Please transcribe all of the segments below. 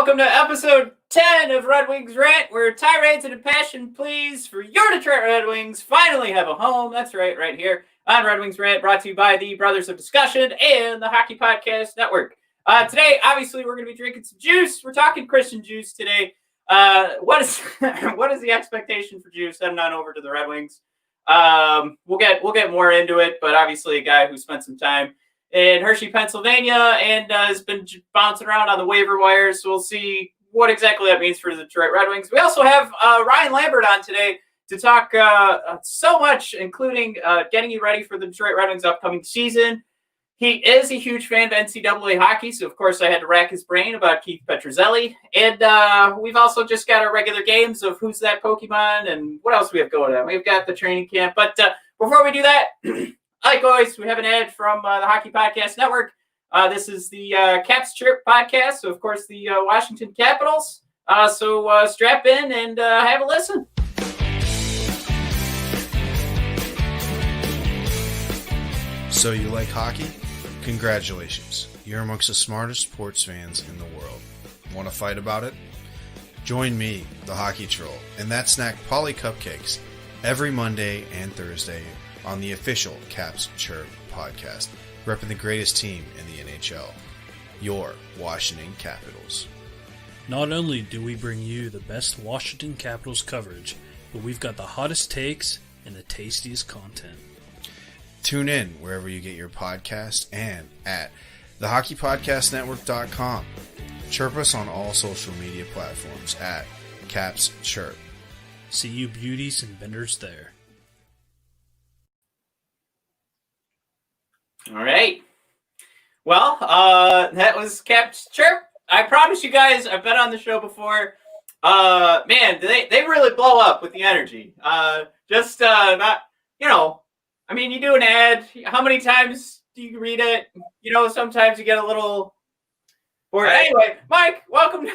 welcome to episode 10 of Red Wings Rant, where tirades and impassioned pleas for your Detroit Red Wings finally have a home. That's right here on Red Wings Rant, brought to you by the Brothers of Discussion and the Hockey Podcast Network. Today, obviously, we're going to be drinking some juice. We're talking Christian juice today. What is the expectation for juice heading on over to the Red Wings? We'll get more into it, but obviously a guy who spent some time in Hershey, Pennsylvania, and has been bouncing around on the waiver wires. So we'll see what exactly that means for the Detroit Red Wings. We also have Ryan Lambert on today to talk so much, including getting you ready for the Detroit Red Wings upcoming season. He is a huge fan of NCAA hockey, so of course I had to rack his brain about Keith Petruzzelli. And we've also just got our regular games of Who's That Pokemon and what else we have going on. We've got the training camp. But before we do that, like always, we have an ad from the Hockey Podcast Network. This is the Caps Chirp podcast, so of course the Washington Capitals. So strap in and have a listen. So you like hockey? Congratulations. You're amongst the smartest sports fans in the world. Want to fight about it? Join me, the Hockey Troll, and that snack Polly Cupcakes every Monday and Thursday on the official Caps Chirp podcast, repping the greatest team in the NHL, your Washington Capitals. Not only do we bring you the best Washington Capitals coverage, but we've got the hottest takes and the tastiest content. Tune in wherever you get your podcast and at thehockeypodcastnetwork.com. Chirp us on all social media platforms at Caps Chirp. See you beauties and benders there. All right. Well, that was Caps Chirp. I promise you guys, I've been on the show before. Man, they really blow up with the energy. Not, I mean, you do an ad. How many times do you read it? Sometimes you get a little bored. Anyway, Mike, welcome.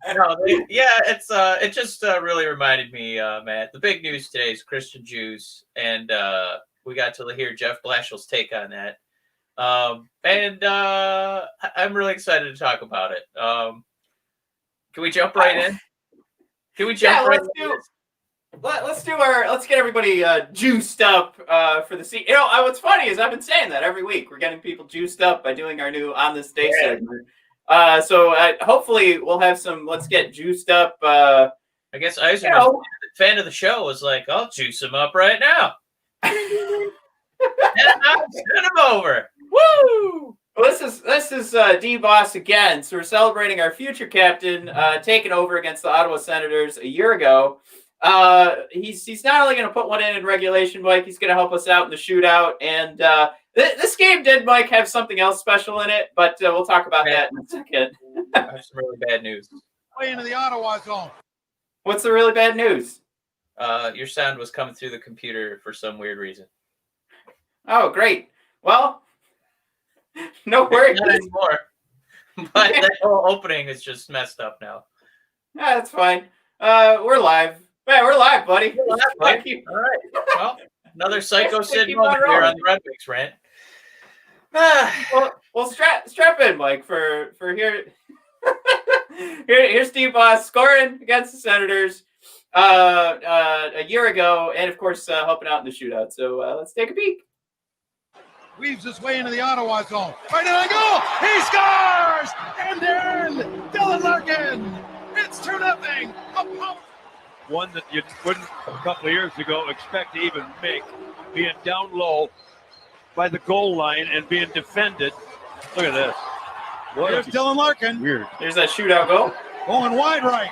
It just really reminded me, Matt. The big news today is Christian Djoos, and we got to hear Jeff Blashill's take on that. And I'm really excited to talk about it. Can we jump right in? Let's get everybody juiced up for the season. What's funny is I've been saying that every week. We're getting people juiced up by doing our new On This Day segment. So hopefully we'll have some Let's Get Juiced Up. I guess Eisenman, fan of the show, was like, I'll juice him up right now. Send him over. Woo! Well, this is D-Boss again. So we're celebrating our future captain taking over against the Ottawa Senators a year ago. He's not only going to put one in regulation, Mike, he's going to help us out in the shootout. And this game did, Mike, have something else special in it, but we'll talk about that in a second. I have some really bad news. Way into the Ottawa zone. What's the really bad news? Your sound was coming through the computer for some weird reason. Oh, great. Well, no worries. Not anymore. But that whole opening is just messed up now. Yeah, that's fine. We're live. Man, we're live, buddy. All right. Well, another psycho syndrome here on the Red Wings Rant. Well, strap in, Mike, for here. Here's Steve Boss scoring against the Senators a year ago, and of course helping out in the shootout. So let's take a peek. Weaves his way into the Ottawa zone. Right in the goal. He scores! And then Dylan Larkin. It's 2-0. One that you wouldn't a couple of years ago expect to even make, being down low by the goal line and being defended. Look at this. There's Dylan Larkin. Weird. There's that shootout goal. Going wide right.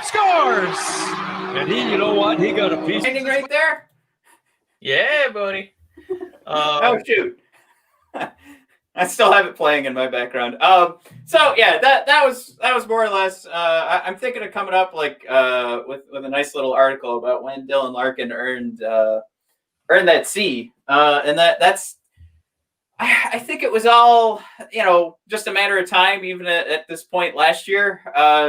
Scores! And he, you know what? He got a piece. Hanging right there. Yeah, buddy. Oh, shoot. I still have it playing in my background. So yeah, that was more or less. I'm thinking of coming up with a nice little article about when Dylan Larkin earned that C, and that's. I think it was all just a matter of time, even at this point last year.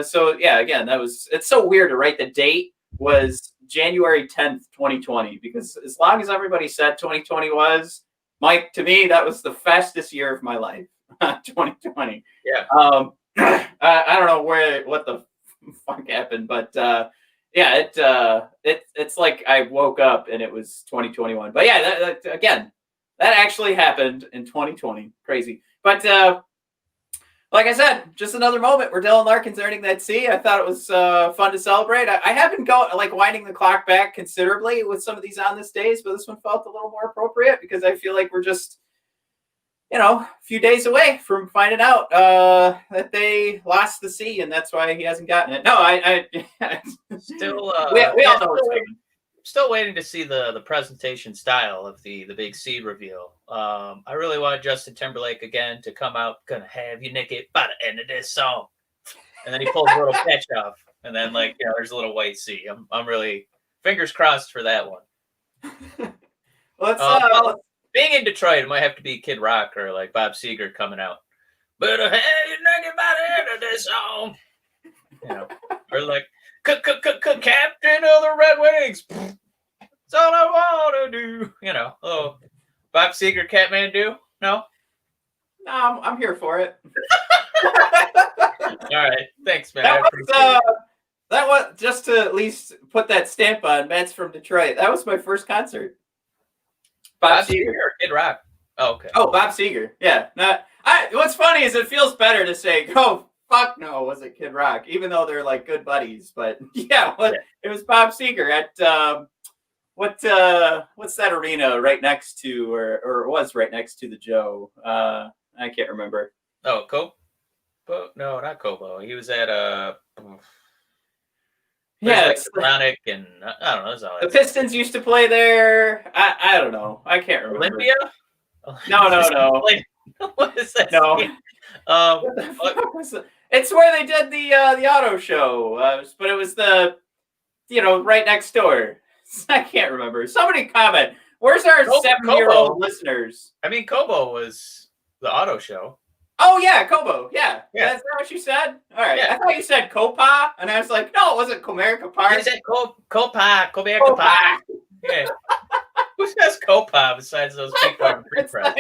So yeah, again, it's so weird to write the date was January 10th, 2020, because as long as everybody said 2020 was, Mike, to me, that was the fastest year of my life. 2020. Yeah. I don't know what the fuck happened, but yeah, it's like I woke up and it was 2021. But yeah, that actually happened in 2020. Crazy. But like I said, just another moment where Dylan Larkin's earning that C. I thought it was fun to celebrate. I have been winding the clock back considerably with some of these on this days, but this one felt a little more appropriate because I feel like we're just, a few days away from finding out that they lost the C, and that's why he hasn't gotten it. No, I still we all know what's coming. Still waiting to see the presentation style of the big seed reveal. I really want Justin Timberlake again to come out, gonna have you naked by the end of this song, and then he pulls a little patch off, and then there's a little white C. I'm really fingers crossed for that one. Let's being in Detroit, it might have to be Kid Rock or like Bob Seger coming out. But have you naked by the end of this song, or like captain of the Red Wings. That's all I want to do. Oh, Bob Seger, Catman-Do? No? No, I'm here for it. All right. Thanks, man. That was just to at least put that stamp on. Matt's from Detroit. That was my first concert. Bob Seger or Kid Rock? Oh, okay. Oh, Bob Seger. Yeah. What's funny is it feels better to say, "Oh, fuck no, was it Kid Rock?" Even though they're like good buddies. But yeah, it was Bob Seger at what's that arena right next to, or was right next to the Joe? I can't remember. Oh, no, not Kobo. He was at Sonic, and I don't know. The Pistons used to play there. I don't know. I can't remember. Olympia? No. What is that? No. What the fuck was it? It's where they did the auto show, but it was the right next door. I can't remember. Somebody comment. Where's our 7-year-old listeners? I mean, Kobo was the auto show. Oh yeah, Kobo. Yeah. That's not what you said. All right. Yeah. I thought you said Copa, and I was like, no, it wasn't Comerica Park. You said Copa. Yeah. Who says Copa besides those people on the free press?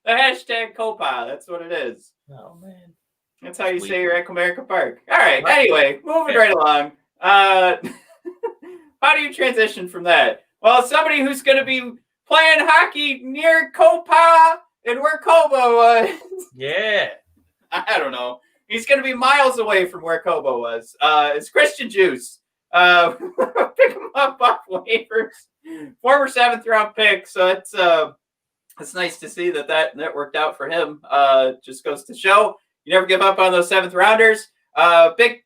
The hashtag Copa. That's what it is. Oh man. That's how you say you're at Comerica Park. All right. Anyway, moving right along. How do you transition from that? Well, somebody who's going to be playing hockey near Copa and where Kobo was. Yeah. I don't know. He's going to be miles away from where Kobo was. It's Christian Djoos. Pick him up off waivers. Former 7th-round pick. So it's nice to see that worked out for him. Just goes to show you never give up on those 7th-rounders. Played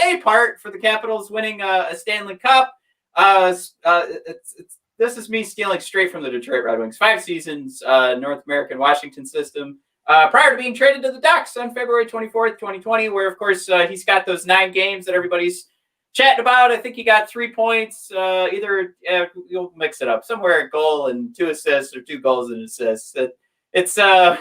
a part for the Capitals winning a Stanley Cup. This is me stealing straight from the Detroit Red Wings. 5 seasons, North American Washington system. Prior to being traded to the Ducks on February 24th, 2020, where, of course, he's got those 9 games that everybody's chatting about. I think he got 3 points. You'll mix it up. Somewhere a goal and 2 assists, or 2 goals and assists. It's long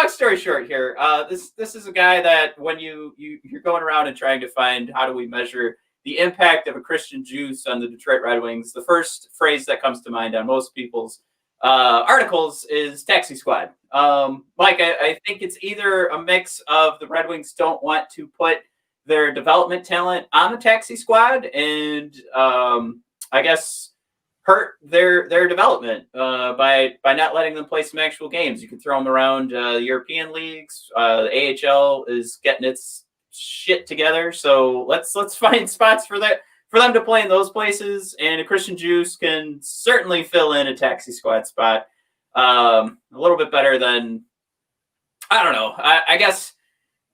story short here. This is a guy that when you're going around and trying to find how do we measure the impact of a Christian Djoos on the Detroit Red Wings, the first phrase that comes to mind on most people's articles is taxi squad. Mike, I think it's either a mix of the Red Wings don't want to put their development talent on the taxi squad and I guess hurt their development by not letting them play some actual games. You can throw them around the European leagues. The AHL is getting its shit together, so let's find spots for them to play in those places. And a Christian Djoos can certainly fill in a taxi squad spot a little bit better than, I don't know. I guess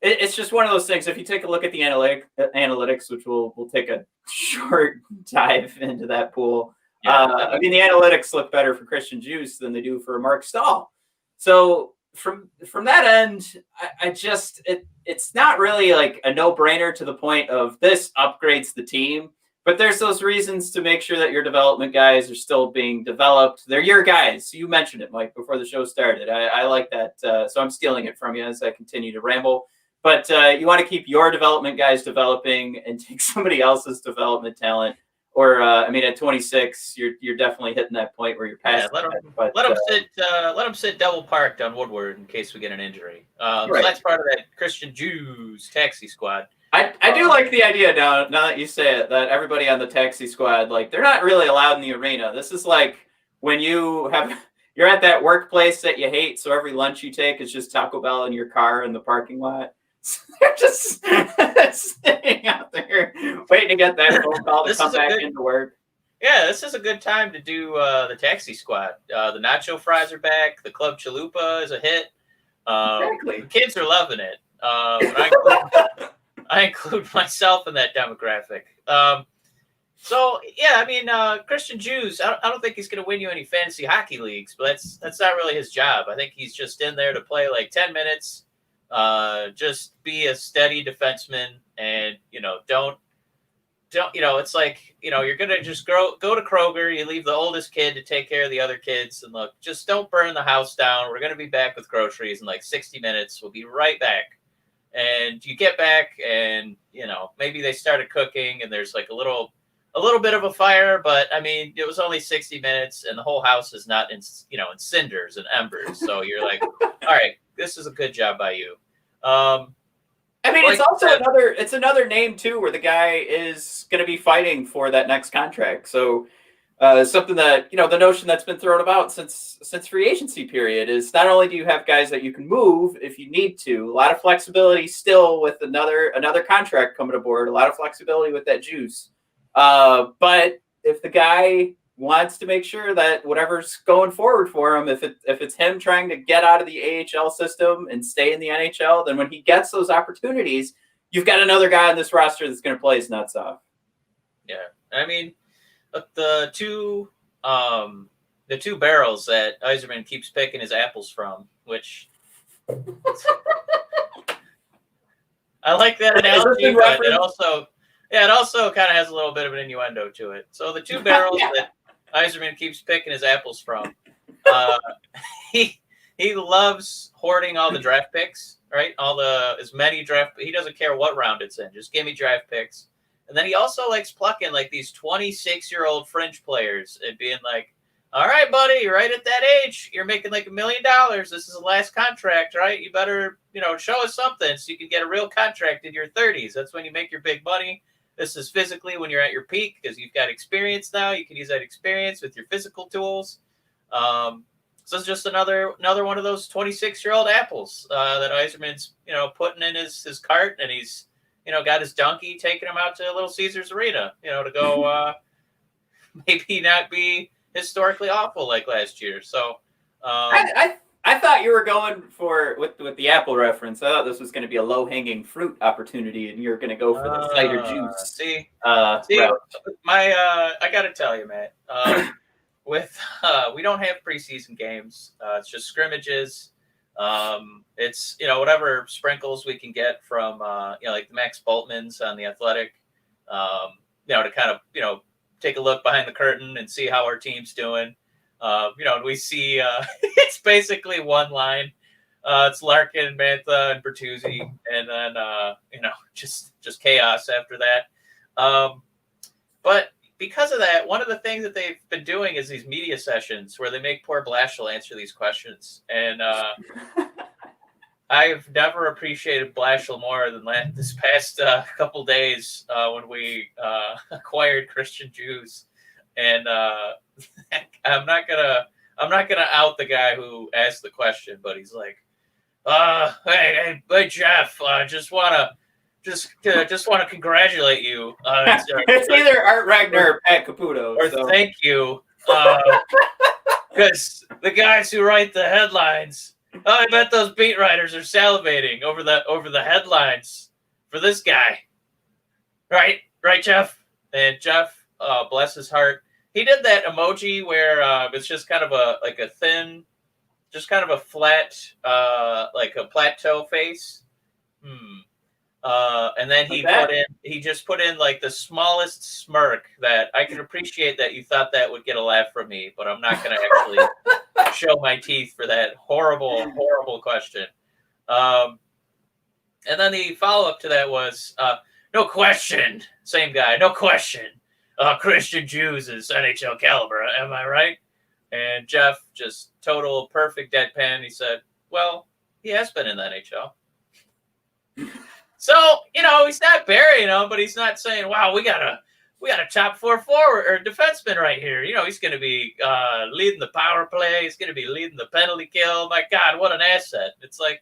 it's just one of those things. If you take a look at the analytics, which we'll take a short dive into that pool. Yeah. I mean, the analytics look better for Christian Djoos than they do for Mark Stahl. So from that end, it's not really like a no-brainer to the point of this upgrades the team. But there's those reasons to make sure that your development guys are still being developed. They're your guys. You mentioned it, Mike, before the show started. I like that. So I'm stealing it from you as I continue to ramble. But you want to keep your development guys developing and take somebody else's development talent or I mean, at 26, you're definitely hitting that point where you're past. Let him sit double parked on Woodward in case we get an injury. So that's part of that Christian Djoos taxi squad. I do like the idea now that you say it, that everybody on the taxi squad, like, they're not really allowed in the arena. This is like when you're at that workplace that you hate, so every lunch you take is just Taco Bell in your car in the parking lot. So they're just sitting out there waiting to get that phone call to come back into work. Yeah, this is a good time to do the taxi squad. The nacho fries are back. The Club Chalupa is a hit. Exactly. The kids are loving it. I include myself in that demographic. So yeah, I mean, Christian Djoos, I don't think he's going to win you any fantasy hockey leagues, but that's not really his job. I think he's just in there to play like 10 minutes, just be a steady defenseman, and don't it's like you're going to just go to Kroger, you leave the oldest kid to take care of the other kids, and look, just don't burn the house down. We're going to be back with groceries in like 60 minutes. We'll be right back. And you get back, and maybe they started cooking, and there's like a little bit of a fire, but I mean, it was only 60 minutes, and the whole house is not in cinders and embers. So you're like, all right, this is a good job by you. I mean, it's also another name too, where the guy is going to be fighting for that next contract. So something that the notion that's been thrown about since free agency period is not only do you have guys that you can move if you need to, a lot of flexibility still with another contract coming aboard, a lot of flexibility with that juice. But if the guy wants to make sure that whatever's going forward for him, if it's him trying to get out of the AHL system and stay in the NHL, then when he gets those opportunities, you've got another guy on this roster that's going to play his nuts off. Yeah, I mean, the two barrels that Yzerman keeps picking his apples from, which I like that analogy, but it also kind of has a little bit of an innuendo to it. So the two barrels that Yzerman keeps picking his apples from, he loves hoarding all the draft picks, right? As many draft. He doesn't care what round it's in. Just give me draft picks. And then he also likes plucking like these 26-year-old fringe players and being like, all right, buddy, you're right at that age. You're making like $1 million. This is the last contract, right? You better, show us something so you can get a real contract in your 30s. That's when you make your big money. This is physically when you're at your peak because you've got experience now. You can use that experience with your physical tools. So it's just another one of those 26-year-old apples that Yzerman's, putting in his cart, and he's, got his donkey taking him out to Little Caesars Arena, to go maybe not be historically awful like last year. So I thought you were going for with the apple reference. I thought this was going to be a low-hanging fruit opportunity, and you're going to go for the cider juice. See, I got to tell you, Matt, we don't have preseason games. It's just scrimmages. It's whatever sprinkles we can get from like the Max Bultmans on the Athletic, to kind of take a look behind the curtain and see how our team's doing. And we see it's basically one line. It's Larkin, Mantha, and Bertuzzi, and then just chaos after that. But because of that, one of the things that they've been doing is these media sessions where they make poor Blashill answer these questions. And I've never appreciated Blashill more than this past couple days when we acquired Christian Djoos. And I'm not gonna out the guy who asked the question, but he's like, hey Jeff, just wanna congratulate you. It's either Art Ragnar or Pat Caputo. Thank you, because the guys who write the headlines, I bet those beat writers are salivating over the headlines for this guy. Right, Jeff? And Jeff, bless his heart, he did that emoji where it's just kind of a thin, just kind of a flat, like a plateau face. And then he just put in like the smallest smirk that I can appreciate that you thought that would get a laugh from me, but I'm not going to actually show my teeth for that horrible, horrible question. And then the follow-up to that was, no question, same guy, no question. Christian Djoos is NHL caliber. Am I right? And Jeff just total perfect deadpan. He said, well, he has been in the NHL. So, he's not burying him, but he's not saying, wow, we got a top 4 forward or defenseman right here. He's going to be leading the power play. He's going to be leading the penalty kill. My God, what an asset. It's like,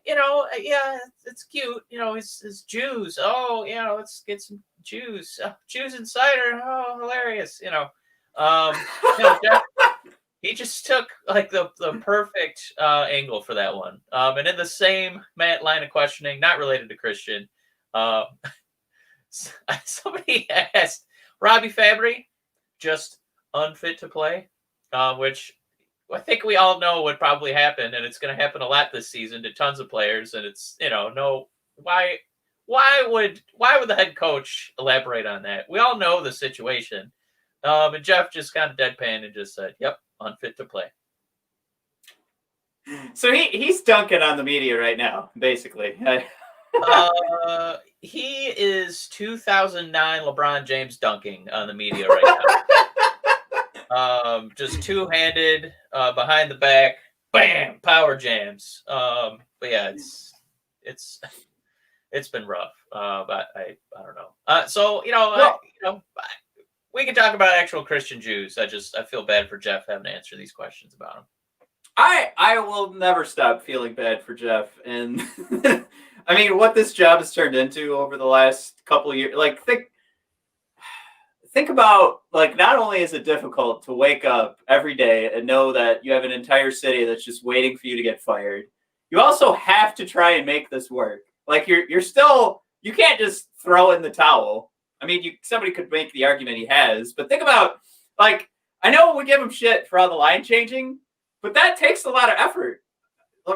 yeah, it's cute. His Djoos. Oh, let's get some Djoos. Djoos and cider. Oh, hilarious. Jeff, he just took like the perfect angle for that one. And in the same line of questioning, not related to Christian, somebody asked Robbie Fabry, just unfit to play, which I think we all know would probably happen, and it's going to happen a lot this season to tons of players. And it's why would the head coach elaborate on that? We all know the situation. And Jeff just kind of deadpan and just said, "Yep, unfit to play." So he's dunking on the media right now, basically. He is 2009 LeBron James dunking on the media right now. Just two-handed, behind the back, bam, power jams. But yeah, it's been rough. But I don't know. So we can talk about actual Christian Djoos. I feel bad for Jeff having to answer these questions about him. I will never stop feeling bad for Jeff. And I mean, what this job has turned into over the last couple of years, like think about, like, not only is it difficult to wake up every day and know that you have an entire city that's just waiting for you to get fired, you also have to try and make this work. Like you're still, you can't just throw in the towel. I mean, somebody could make the argument he has, but think about, like, I know we give him shit for all the line changing, but that takes a lot of effort,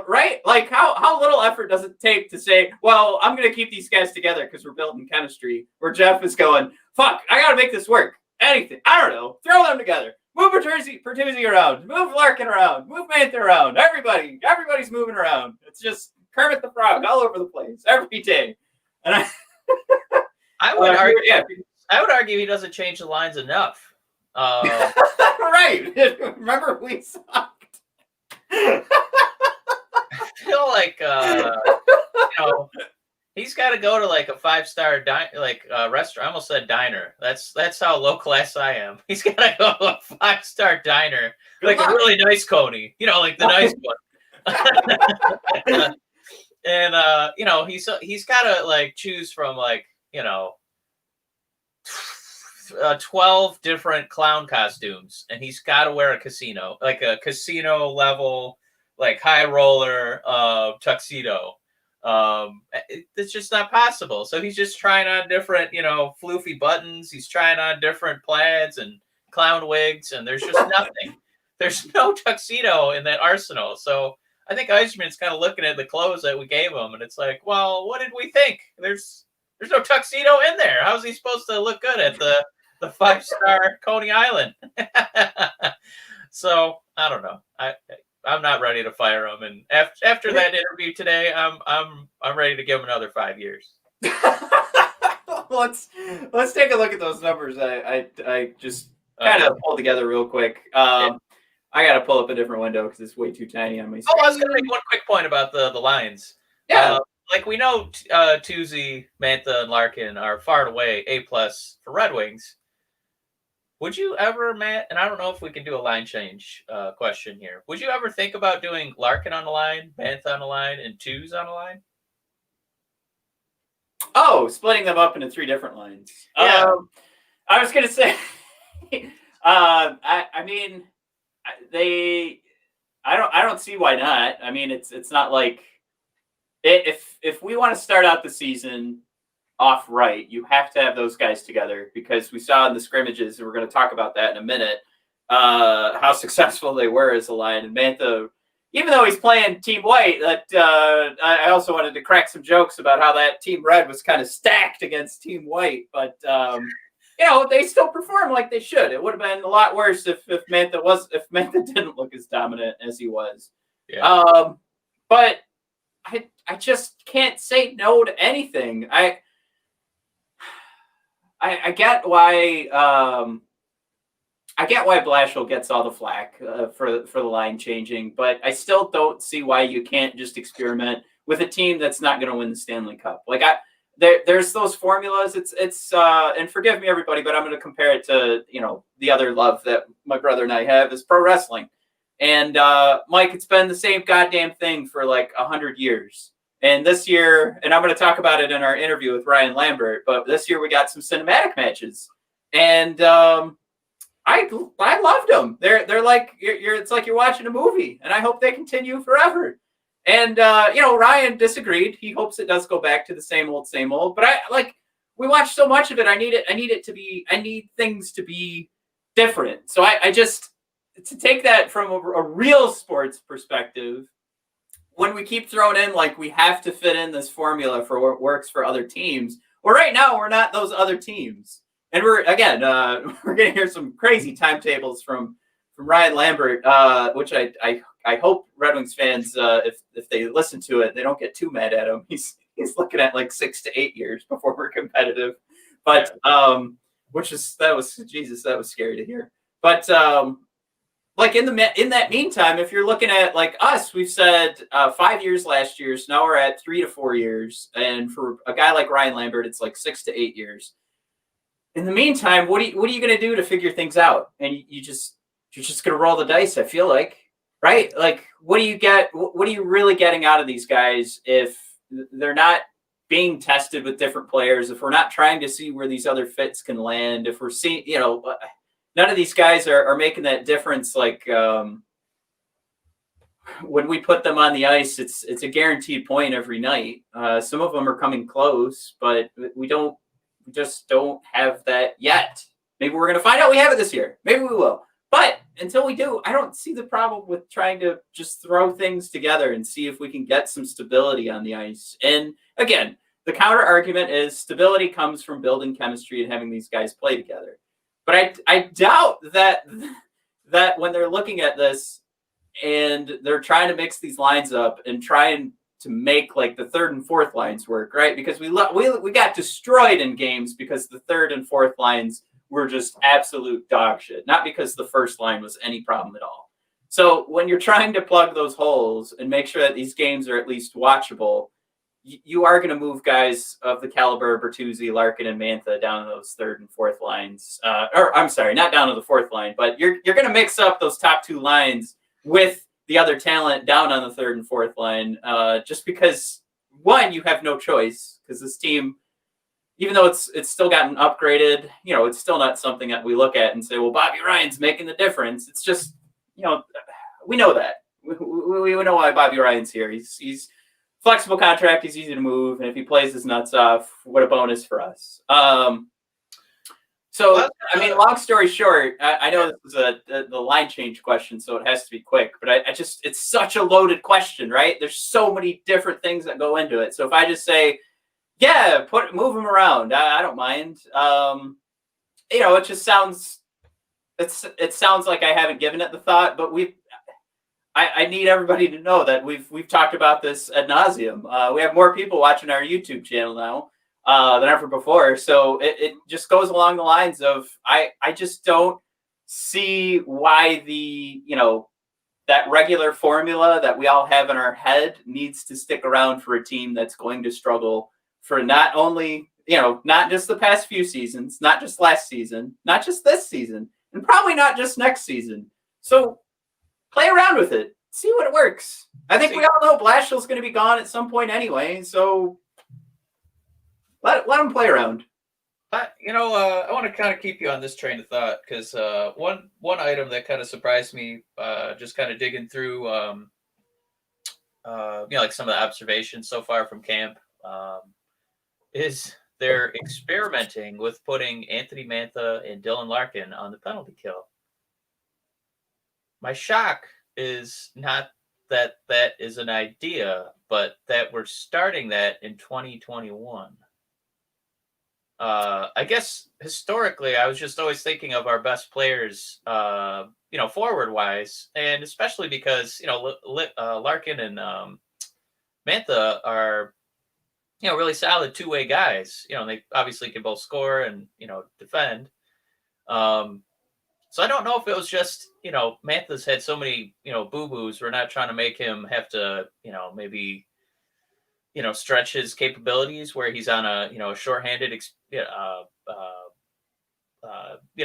right? Like, how little effort does it take to say, well, I'm going to keep these guys together because we're building chemistry, where Jeff is going, fuck, I got to make this work. Anything. I don't know. Throw them together. Move Bertuzzi around. Move Larkin around. Move Mantha around. Everybody's moving around. It's just Kermit the Frog all over the place every day. And I would argue he doesn't change the lines enough. Right. Remember, we sucked. I feel like he's got to go to like a 5-star restaurant. I almost said diner. That's how low class I am. He's got to go to a 5-star diner, like a really nice Coney, like the nice one. And he's got to like choose from 12 different clown costumes, and he's got to wear a casino level, like high roller tuxedo. It's just not possible. So he's just trying on different, floofy buttons. He's trying on different plaids and clown wigs, and there's just nothing. There's no tuxedo in that arsenal. So I think Eichmann's kind of looking at the clothes that we gave him, and it's like, well, what did we think? There's no tuxedo in there. How's he supposed to look good at the 5-star Coney Island? So I don't know. I'm not ready to fire him. And after that interview today, I'm ready to give him another 5 years. Let's take a look at those numbers. I just kind of pulled together real quick. I got to pull up a different window because it's way too tiny on my screen. Oh, I was going to make one quick point about the lines. Yeah. Like we know Vertuzi, Mantha, and Larkin are far and away A+ for Red Wings. Would you ever, Matt, and I don't know if we can do a line change question here, would you ever think about doing Larkin on the line, Mantha on the line, and Djoos on the line? Oh, splitting them up into 3 different lines. Yeah. I was going to say, I mean, I don't see why not. I mean, it's not like, if we want to start out the season off right, you have to have those guys together, because we saw in the scrimmages, and we're going to talk about that in a minute, how successful they were as a line. And Mantha, even though he's playing Team White, that I also wanted to crack some jokes about how that Team Red was kind of stacked against Team White, but they still perform like they should. It would have been a lot worse if Mantha didn't look as dominant as he was. Yeah. But I just can't say no to anything. I get why Blashill gets all the flack for the line changing, but I still don't see why you can't just experiment with a team that's not going to win the Stanley Cup. Like there's those formulas. It's and forgive me everybody, but I'm going to compare it to the other love that my brother and I have is pro wrestling. And Mike, it's been the same goddamn thing for like 100 years. And this year, and I'm going to talk about it in our interview with Ryan Lambert, but this year we got some cinematic matches, and I loved them. They're like it's like you're watching a movie, and I hope they continue forever. And Ryan disagreed. He hopes it does go back to the same old. But we watched so much of it. I need things to be different. So I just to take that from a real sports perspective. When we keep throwing in like we have to fit in this formula for what works for other teams, well, right now we're not those other teams, and we're going to hear some crazy timetables from Ryan Lambert, which I hope Red Wings fans, if they listen to it, they don't get too mad at him. He's looking at like 6 to 8 years before we're competitive, but that was scary to hear, but. Like in that meantime, if you're looking at like us, we've said 5 years last year, so now we're at 3 to 4 years, and for a guy like Ryan Lambert, it's like 6 to 8 years. In the meantime, what are you going to do to figure things out? And you're just going to roll the dice. I feel like, right? Like, what do you get? What are you really getting out of these guys if they're not being tested with different players? If we're not trying to see where these other fits can land? If we're seeing, none of these guys are making that difference. Like when we put them on the ice, it's a guaranteed point every night. Some of them are coming close, but we just don't have that yet. Maybe we're going to find out we have it this year. Maybe we will. But until we do, I don't see the problem with trying to just throw things together and see if we can get some stability on the ice. And again, the counter argument is stability comes from building chemistry and having these guys play together. But I doubt that when they're looking at this and they're trying to mix these lines up and trying to make like the third and fourth lines work, right? Because we got destroyed in games because the third and fourth lines were just absolute dog shit, not because the first line was any problem at all. So when you're trying to plug those holes and make sure that these games are at least watchable, you are going to move guys of the caliber of Bertuzzi, Larkin, and Mantha down to those third and fourth lines. Or I'm sorry, not down to the fourth line, but you're going to mix up those top two lines with the other talent down on the third and fourth line, just because, one, you have no choice, because this team, even though it's still gotten upgraded, it's still not something that we look at and say, well, Bobby Ryan's making the difference. It's just, we know that. We know why Bobby Ryan's here. He's flexible contract, he's easy to move, and if he plays his nuts off, what a bonus for us. Long story short, I know this is the line change question, so it has to be quick, but it's such a loaded question, right? There's so many different things that go into it. So if I just say, yeah, move him around, I don't mind. It just sounds, it sounds like I haven't given it the thought, but I need everybody to know that we've talked about this ad nauseum. We have more people watching our YouTube channel now than ever before. So it just goes along the lines of I just don't see why that regular formula that we all have in our head needs to stick around for a team that's going to struggle for not only, not just the past few seasons, not just last season, not just this season, and probably not just next season. So play around with it. See what works. I think we all know Blashill's going to be gone at some point anyway, so let him play around. I want to kind of keep you on this train of thought because one item that kind of surprised me, just kind of digging through, like some of the observations so far from camp, is they're experimenting with putting Anthony Mantha and Dylan Larkin on the penalty kill. My shock is not that is an idea, but that we're starting that in 2021. I guess historically, I was just always thinking of our best players, forward wise, and especially because Larkin and Mantha are really solid two-way guys. They obviously can both score and, defend. So I don't know if it was just, Mantha's had so many, boo-boos. We're not trying to make him have to, maybe, stretch his capabilities where he's on a shorthanded,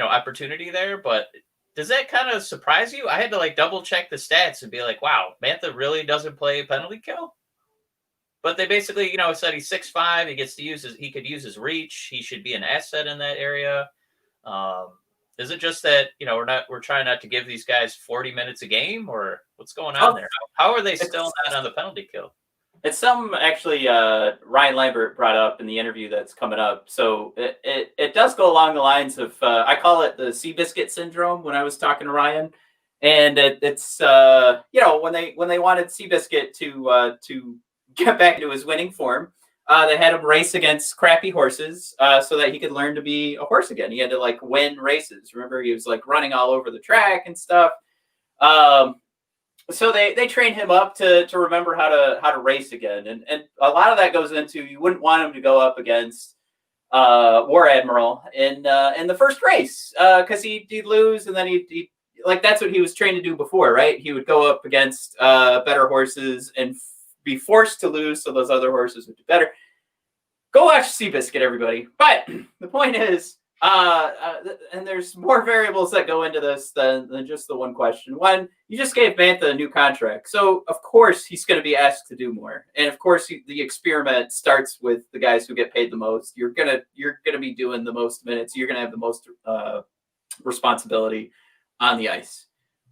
opportunity there. But does that kind of surprise you? I had to double check the stats and be like, wow, Mantha really doesn't play penalty kill. But they basically, said he's 6'5". He gets to he could use his reach. He should be an asset in that area. Is it just that, we're trying not to give these guys 40 minutes a game, or what's going on there? How are they still not on the penalty kill? It's some actually Ryan Lambert brought up in the interview that's coming up. So it does go along the lines of, I call it the Seabiscuit Syndrome when I was talking to Ryan. And it's when they wanted Seabiscuit to get back into his winning form, they had him race against crappy horses so that he could learn to be a horse again. He had to win races. Remember, he was running all over the track and stuff. So they train him up to remember how to race again. And a lot of that goes into, you wouldn't want him to go up against War Admiral in the first race because he'd lose, and then he'd that's what he was trained to do before, right? He would go up against better horses and be forced to lose, so those other horses would do better. Go watch Seabiscuit, everybody. But the point is, and there's more variables that go into this than just the one question. One, you just gave Mantha a new contract, so of course he's going to be asked to do more, and of course the experiment starts with the guys who get paid the most. You're gonna be doing the most minutes. You're gonna have the most responsibility on the ice.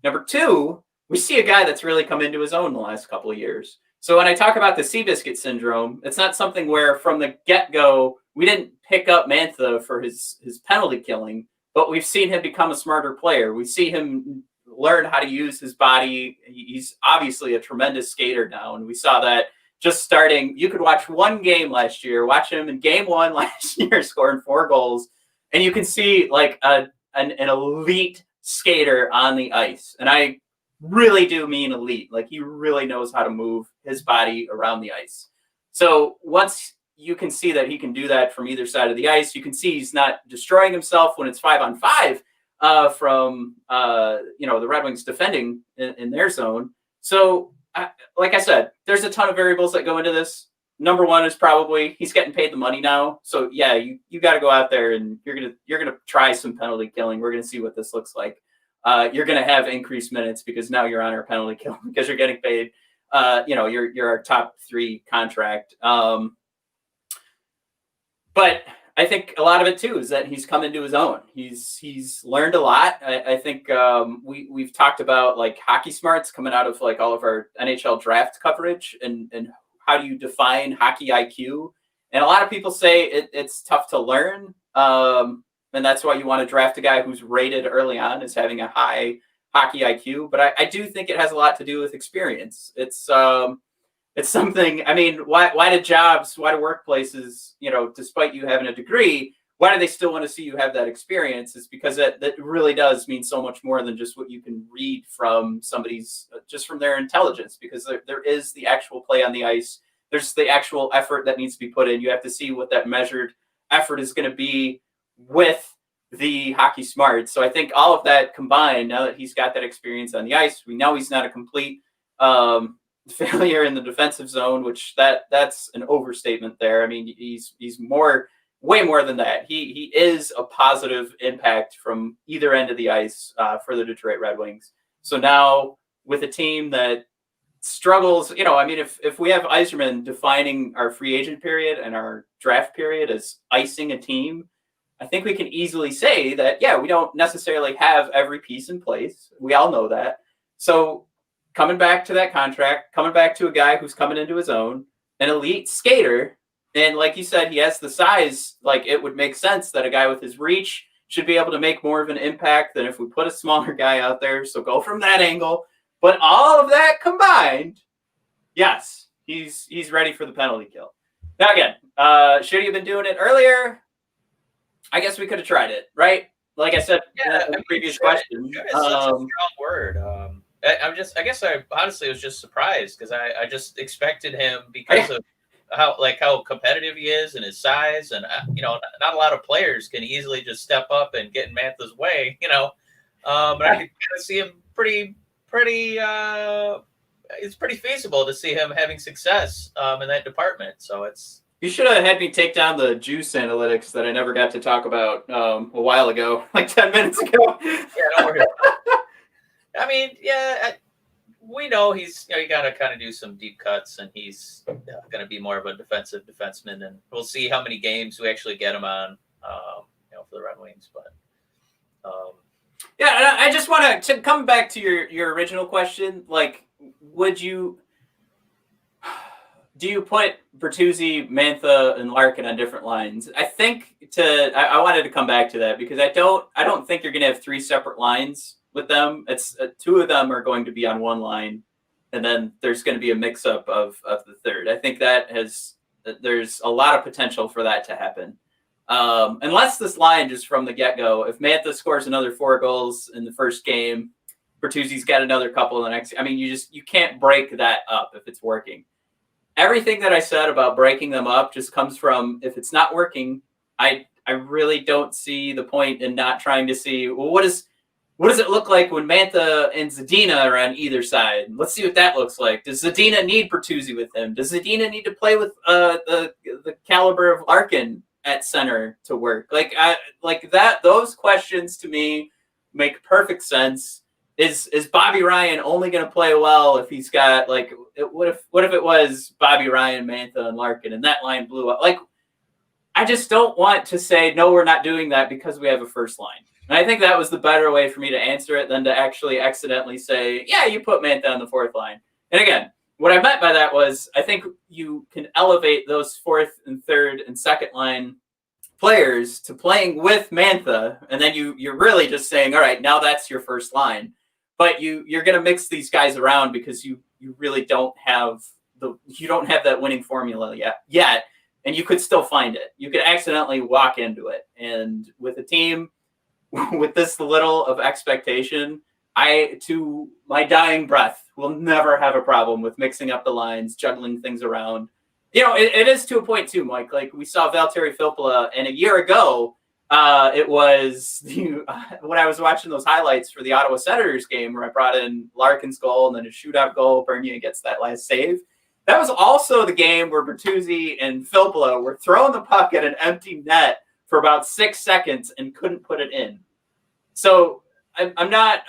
Number two, we see a guy that's really come into his own the last couple of years. So when I talk about the Seabiscuit syndrome, it's not something where from the get-go we didn't pick up Mantha for his penalty killing, but we've seen him become a smarter player. We see him learn how to use his body. He's obviously a tremendous skater now, and we saw that just starting. You could watch one game last year, watch him in game one last year scoring 4 goals, and you can see an elite skater on the ice. And I really do mean elite. He really knows how to move his body around the ice. So once you can see that he can do that from either side of the ice, you can see he's not destroying himself when it's 5-on-5 from the Red Wings defending in their zone. So like I said, there's a ton of variables that go into this. Number one is probably he's getting paid the money now. So yeah, you got to go out there and you're gonna try some penalty killing. We're gonna see what this looks like. You're going to have increased minutes because now you're on our penalty kill because you're getting paid. You're our top 3 contract. But I think a lot of it too is that he's come into his own. He's learned a lot. I think we've talked about hockey smarts coming out of all of our NHL draft coverage and how do you define hockey IQ? And a lot of people say it's tough to learn. And that's why you want to draft a guy who's rated early on as having a high hockey IQ. But I do think it has a lot to do with experience. It's something. I mean, why do workplaces, despite you having a degree, why do they still want to see you have that experience? It's because that really does mean so much more than just what you can read from somebody's, just from their intelligence, because there is the actual play on the ice. There's the actual effort that needs to be put in. You have to see what that measured effort is going to be with the hockey smart. So I think all of that combined, now that he's got that experience on the ice, we know he's not a complete failure in the defensive zone, which that's an overstatement there. I mean, he's way more than that. He is a positive impact from either end of the ice for the Detroit Red Wings. So now with a team that struggles, if we have Yzerman defining our free agent period and our draft period as icing a team, I think we can easily say that, yeah, we don't necessarily have every piece in place. We all know that. So coming back to that contract, coming back to a guy who's coming into his own, an elite skater, and like you said, he has the size, it would make sense that a guy with his reach should be able to make more of an impact than if we put a smaller guy out there. So go from that angle. But all of that combined, yes, he's ready for the penalty kill. Now again, should he have been doing it earlier? I guess we could have tried it, right? Like I said in the previous question. It's such a strong word. I guess I honestly was just surprised because I just expected him because of how competitive he is and his size, and not a lot of players can easily just step up and get in Mantha's way. But I could kind of see him pretty. It's pretty feasible to see him having success in that department. So it's. You should have had me take down the Djoos analytics that I never got to talk about a while ago, like 10 minutes ago. Yeah, don't worry. I mean, we know he's you got to kind of do some deep cuts, and he's going to be more of a defensive defenseman, and we'll see how many games we actually get him on, for the Red Wings. But yeah, I just want to come back to your original question. Like, do you put Bertuzzi, Mantha, and Larkin on different lines? I think I wanted to come back to that because I don't think you're going to have 3 separate lines with them. It's 2 of them are going to be on one line, and then there's going to be a mix-up of the third. I think there's a lot of potential for that to happen. Unless this line just from the get-go, if Mantha scores another 4 goals in the first game, Bertuzzi's got another couple in the next. I mean, you can't break that up if it's working. Everything that I said about breaking them up just comes from if it's not working, I really don't see the point in not trying to see, well, what does it look like when Mantha and Zadina are on either side? Let's see what that looks like. Does Zadina need Bertuzzi with him? Does Zadina need to play with the caliber of Larkin at center to work? Like that. Those questions to me make perfect sense. Is Bobby Ryan only going to play well if he's got what if it was Bobby Ryan, Mantha, and Larkin, and that line blew up? Like, I just don't want to say no, we're not doing that because we have a first line. And I think that was the better way for me to answer it than to actually accidentally say, yeah, you put Mantha on the 4th line. And again, what I meant by that was I think you can elevate those 4th and 3rd and 2nd line players to playing with Mantha, and then you're really just saying, all right, now that's your first line. But you're going to mix these guys around because you really don't have that winning formula yet, and you could still find it. You could accidentally walk into it, and with a team with this little of expectation, to my dying breath, will never have a problem with mixing up the lines, juggling things around. It is to a point too, Mike. Like we saw Valtteri Filppula, and a year ago. It was when I was watching those highlights for the Ottawa Senators game where I brought in Larkin's goal and then a shootout goal. Bernier gets that last save. That was also the game where Bertuzzi and Filppula were throwing the puck at an empty net for about 6 seconds and couldn't put it in. So I'm not.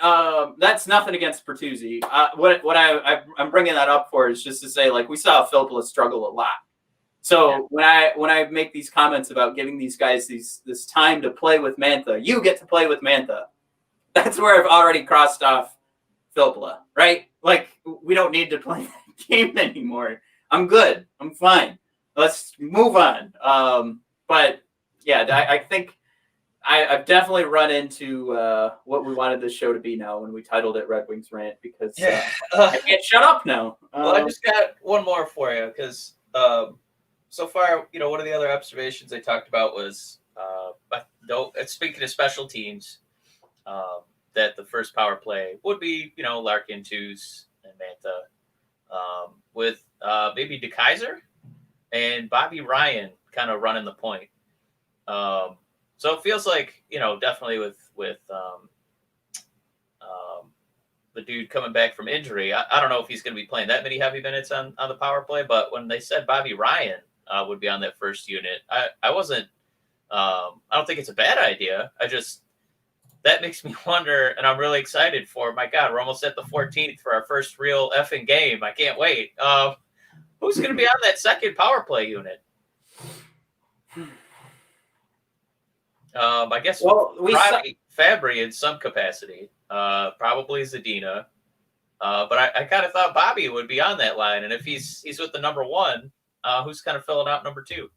That's nothing against Bertuzzi. What I'm bringing that up for is just to say, like, we saw Filppula struggle a lot. So when I make these comments about giving these guys this time to play with Mantha, you get to play with Mantha. That's where I've already crossed off Filppula, right? Like, we don't need to play that game anymore. I'm good. I'm fine. Let's move on. But yeah, I think I've definitely run into what we wanted this show to be now when we titled it Red Wings Rant because I can't shut up now. Well, I just got one more for you because. So far, one of the other observations I talked about was, speaking of special teams, that the first power play would be, Larkin, Djoos, and Mantha, with maybe DeKeyser and Bobby Ryan kind of running the point. So it feels like, definitely with the dude coming back from injury, I don't know if he's going to be playing that many heavy minutes on the power play, but when they said Bobby Ryan would be on that first unit, I wasn't, I don't think it's a bad idea. That makes me wonder, and I'm really excited for, my God, we're almost at the 14th for our first real effing game. I can't wait. Who's going to be on that second power play unit? I guess Fabry in some capacity, probably Zadina. But I kind of thought Bobby would be on that line. And if he's with the number 1, who's kind of filling out number 2?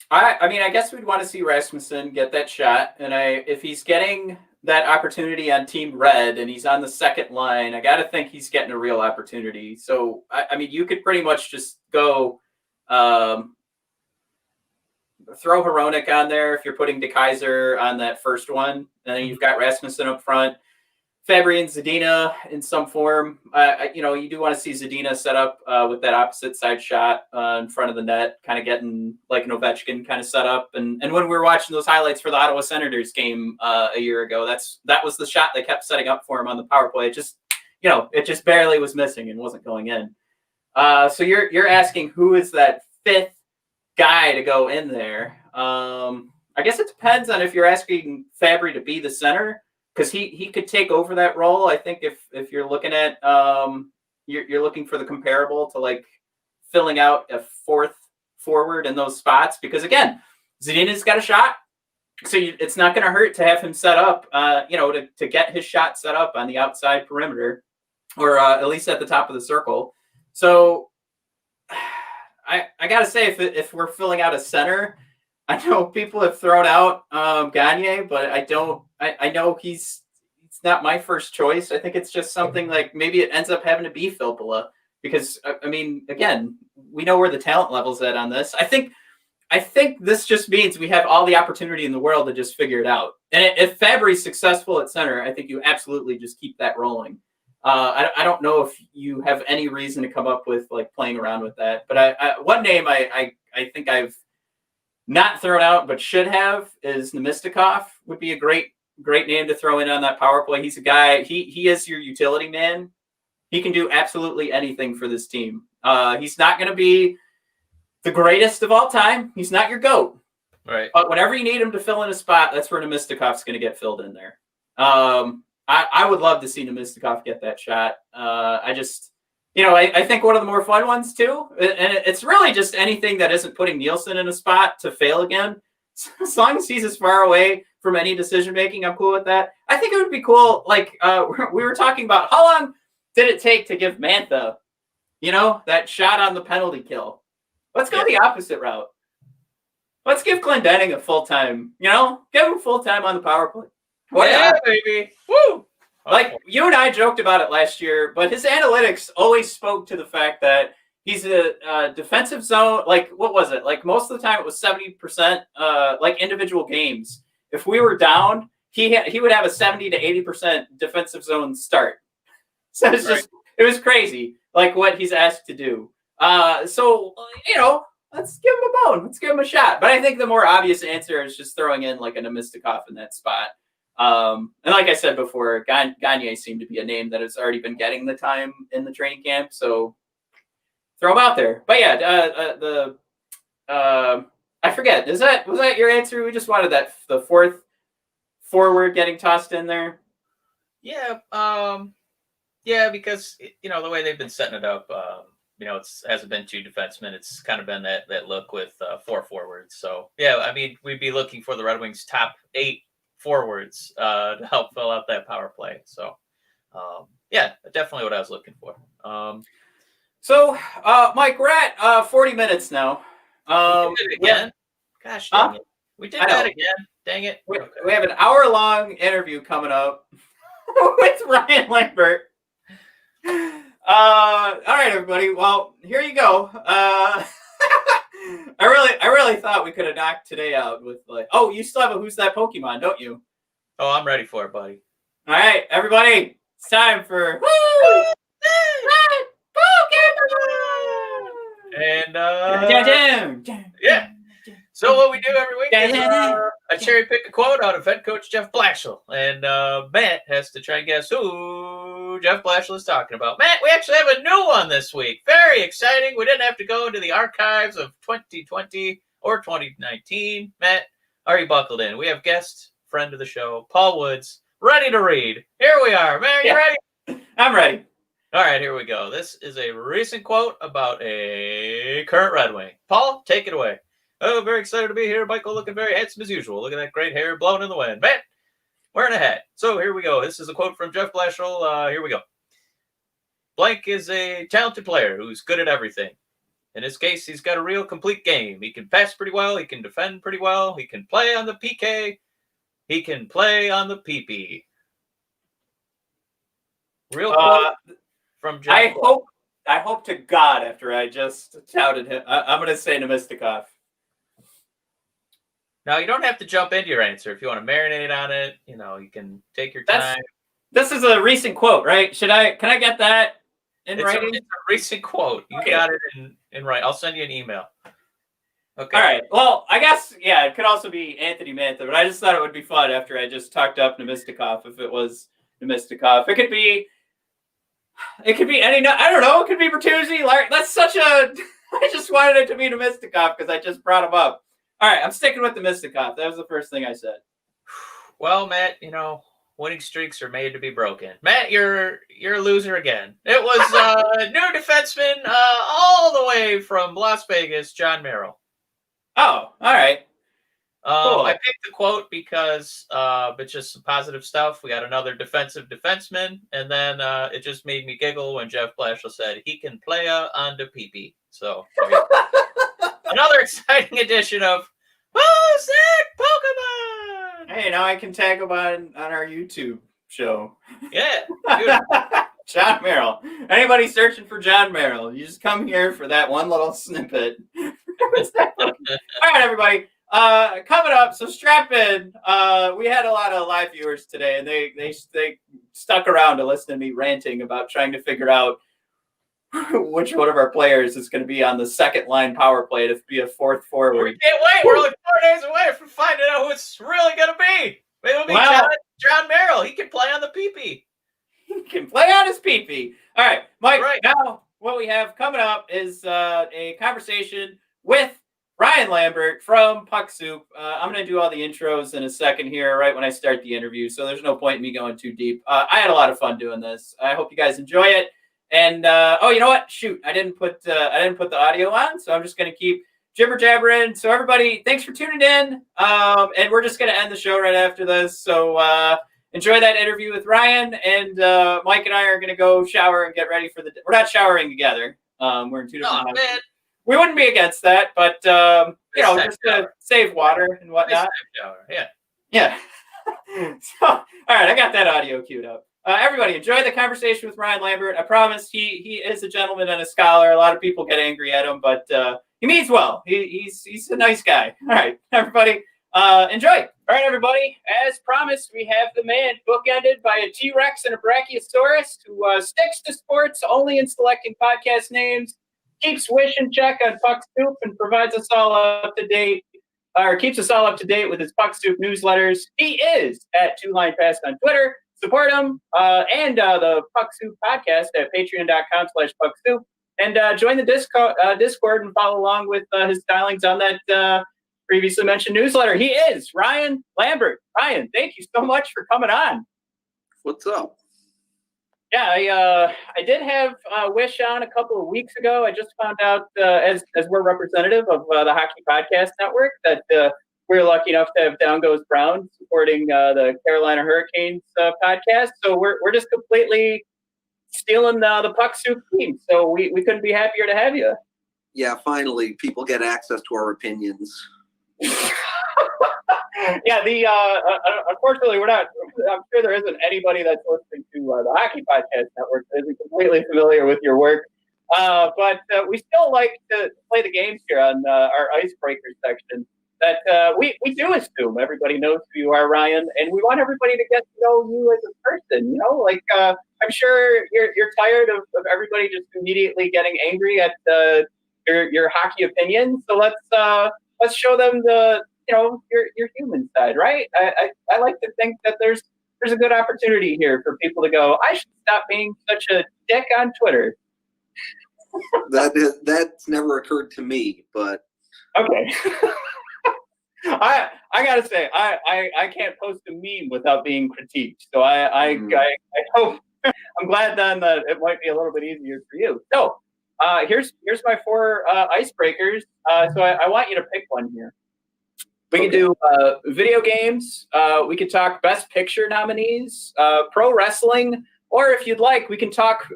I mean, I guess we'd want to see Rasmussen get that shot. And if he's getting that opportunity on Team Red and he's on the second line, I got to think he's getting a real opportunity. So, I mean, you could pretty much just go throw Hronek on there if you're putting DeKeyser on that first one. And then you've got Rasmussen up front. Fabry and Zadina in some form. You do want to see Zadina set up with that opposite side shot in front of the net, kind of getting like an Ovechkin kind of set up. And when we were watching those highlights for the Ottawa Senators game a year ago, that was the shot they kept setting up for him on the power play. It just barely was missing and wasn't going in. So you're asking who is that fifth guy to go in there? I guess it depends on if you're asking Fabry to be the center, because he could take over that role. I think if you're looking at you're looking for the comparable to like filling out a fourth forward in those spots, because again, Zadina's got a shot, so it's not going to hurt to have him set up, to get his shot set up on the outside perimeter, or at least at the top of the circle. So I gotta say, if we're filling out a center, I know people have thrown out Gagne, but I know he's not my first choice. I think it's just something like maybe it ends up having to be Filppula, because I mean, again, we know where the talent level's at on this. I think this just means we have all the opportunity in the world to just figure it out. And if Fabry's successful at center, I think you absolutely just keep that rolling. I don't know if you have any reason to come up with like playing around with that, but one name I think I've not thrown out but should have is Nemistikov. Would be a great name to throw in on that power play. He's a guy, he is your utility man. He can do absolutely anything for this team. He's not going to be the greatest of all time. He's not your GOAT. Right. But whenever you need him to fill in a spot, that's where Nemistikov's going to get filled in there. I would love to see Nemistikov get that shot. I think one of the more fun ones too, and it's really just anything that isn't putting Nielsen in a spot to fail again. As long as he's as far away from any decision making, I'm cool with that. I think it would be cool. Like we were talking about, how long did it take to give Mantha, that shot on the penalty kill? Let's go the opposite route. Let's give Glendening a full time. Give him full time on the power play. Yeah, baby. Woo! Like you and I joked about it last year, but his analytics always spoke to the fact that he's a defensive zone. Like, what was it? Like most of the time it was 70%, like individual games. If we were down, he would have a 70 to 80% defensive zone start. So it's just, it was crazy, like what he's asked to do. So, let's give him a bone. Let's give him a shot. But I think the more obvious answer is just throwing in like a Nemistikov in that spot. And like I said before, Gagne seemed to be a name that has already been getting the time in the training camp, so throw him out there. But yeah, I forget. Was that your answer? We just wanted the fourth forward getting tossed in there. Yeah, because the way they've been setting it up, it hasn't been two defensemen. It's kind of been that look with four forwards. So yeah, I mean, we'd be looking for the Red Wings' top 8 forwards to help fill out that power play. So yeah, definitely what I was looking for. So Mike, we're at 40 minutes now. We did it again. Gosh dang it. We did that again. Dang it. We have an hour-long interview coming up with Ryan Lambert. All right, everybody. Well, here you go. I really thought we could have knocked today out with like, oh, you still have a Who's That Pokemon, don't you? Oh, I'm ready for it, buddy. All right, everybody. It's time for Who's That Pokemon? And yeah. So what we do every week is I cherry pick a quote out of head coach Jeff Blashill, and Matt has to try and guess who Jeff Blashill is talking about. Matt, we actually have a new one this week. Very exciting. We didn't have to go into the archives of 2020 or 2019. Matt, are you buckled in? We have guest friend of the show, Paul Woods, ready to read. Here we are. Matt, are you ready? I'm ready. All right, here we go. This is a recent quote about a current Red Wing. Paul, take it away. Oh, very excited to be here. Michael looking very handsome as usual. Look at that great hair blowing in the wind. Man, wearing a hat. So here we go. This is a quote from Jeff Blashill. Here we go. Blank is a talented player who's good at everything. In this case, he's got a real complete game. He can pass pretty well. He can defend pretty well. He can play on the PK. He can play on the PP. Real quote from Jeff. I hope to God after I just touted him, I'm going to say Nemistikov. Now, you don't have to jump into your answer. If you want to marinate on it, you can take your time. This is a recent quote, right? Can I get that in writing? It's a recent quote. You got it in right. I'll send you an email. Okay. All right. Well, I guess, yeah, it could also be Anthony Mantha, but I just thought it would be fun after I just talked up Nemistikov if it was Nemistikov. It could be any, I don't know, it could be Bertuzzi. That's such a, I just wanted it to be Nemistikov because I just brought him up. All right, I'm sticking with Nemistikov. That was the first thing I said. Well, Matt, winning streaks are made to be broken. Matt, you're a loser again. It was new defenseman all the way from Las Vegas, John Merrill. Oh, all right. Cool. I picked the quote because it's just some positive stuff. We got another defensive defenseman, and then it just made me giggle when Jeff Blashill said he can play on the PP. So another exciting edition of Who's That Pokemon? Hey, now I can tag him on our YouTube show. Yeah. John Merrill. Anybody searching for John Merrill, you just come here for that one little snippet. All right, everybody. Coming up, so strap in. We had a lot of live viewers today, and they stuck around to listen to me ranting about trying to figure out which one of our players is going to be on the second line power play to be a fourth forward. We can't wait. We're only 4 days away from finding out who it's really going to be. Maybe it'll be John Merrill. He can play on the PP. He can play on his PP. All right, Mike. Right. Now, what we have coming up is a conversation with Ryan Lambert from Puck Soup. I'm going to do all the intros in a second here, right when I start the interview, so there's no point in me going too deep. I had a lot of fun doing this. I hope you guys enjoy it. And you know what? Shoot, I didn't put the audio on, so I'm just going to keep jibber jabbering. So everybody, thanks for tuning in. And we're just going to end the show right after this. So enjoy that interview with Ryan, and Mike and I are going to go shower and get ready for the. We're not showering together. We're in two different houses. Man. We wouldn't be against that, but just to save water and whatnot. Yeah. So, all right, I got that audio queued up. Everybody, enjoy the conversation with Ryan Lambert. I promise he is a gentleman and a scholar. A lot of people get angry at him, but he means well. He's a nice guy. All right, everybody, enjoy. All right, everybody. As promised, we have the man bookended by a T-Rex and a Brachiosaurus who sticks to sports only in selecting podcast names, keeps Wish in check on Puck Soup, and provides us all up to date, or keeps us all up to date with his Puck Soup newsletters. He is at 2LinePass on Twitter. Support him and the Puck Soup podcast at patreon.com/PuckSoup. And join the Discord and follow along with his stylings on that previously mentioned newsletter. He is Ryan Lambert. Ryan, thank you so much for coming on. What's up? Yeah, I did have Wish on a couple of weeks ago. I just found out, as we're representative of the Hockey Podcast Network, that we're lucky enough to have Down Goes Brown supporting the Carolina Hurricanes podcast. So we're just completely stealing the Puck Soup team. So we couldn't be happier to have you. Yeah, finally, people get access to our opinions. Yeah, unfortunately, we're not. I'm sure there isn't anybody that's listening to the Hockey Podcast Network that isn't completely familiar with your work. But we still like to play the games here on our icebreaker section. That we do assume everybody knows who you are, Ryan, and we want everybody to get to know you as a person. I'm sure you're tired of everybody just immediately getting angry at your hockey opinions. So let's show them your human side, right? I like to think that there's a good opportunity here for people to go, I should stop being such a dick on Twitter. That's never occurred to me, but okay. I gotta say, I can't post a meme without being critiqued. So I hope I'm glad then that it might be a little bit easier for you. So here's my 4 icebreakers. So I want you to pick one here. We can do video games. We could talk Best Picture nominees, pro wrestling, or if you'd like, we can talk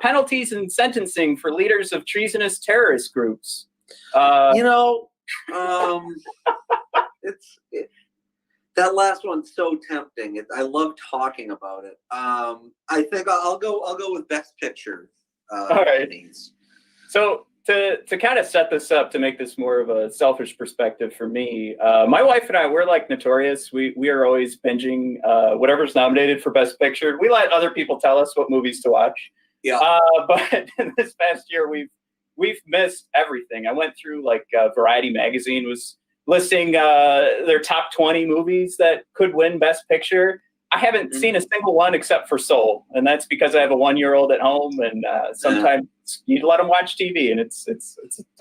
penalties and sentencing for leaders of treasonous terrorist groups. That last one's so tempting. I love talking about it. I think I'll go with Best Picture. All right. So to kind of set this up, to make this more of a selfish perspective for me, my wife and I, we're like notorious. We are always binging whatever's nominated for Best Picture. We let other people tell us what movies to watch. Yeah. But this past year, we've missed everything. I went through like Variety magazine was listing their top 20 movies that could win Best Picture. I haven't seen a single one except for Soul, and that's because I have a 1-year-old at home, and sometimes you let them watch TV, and it's a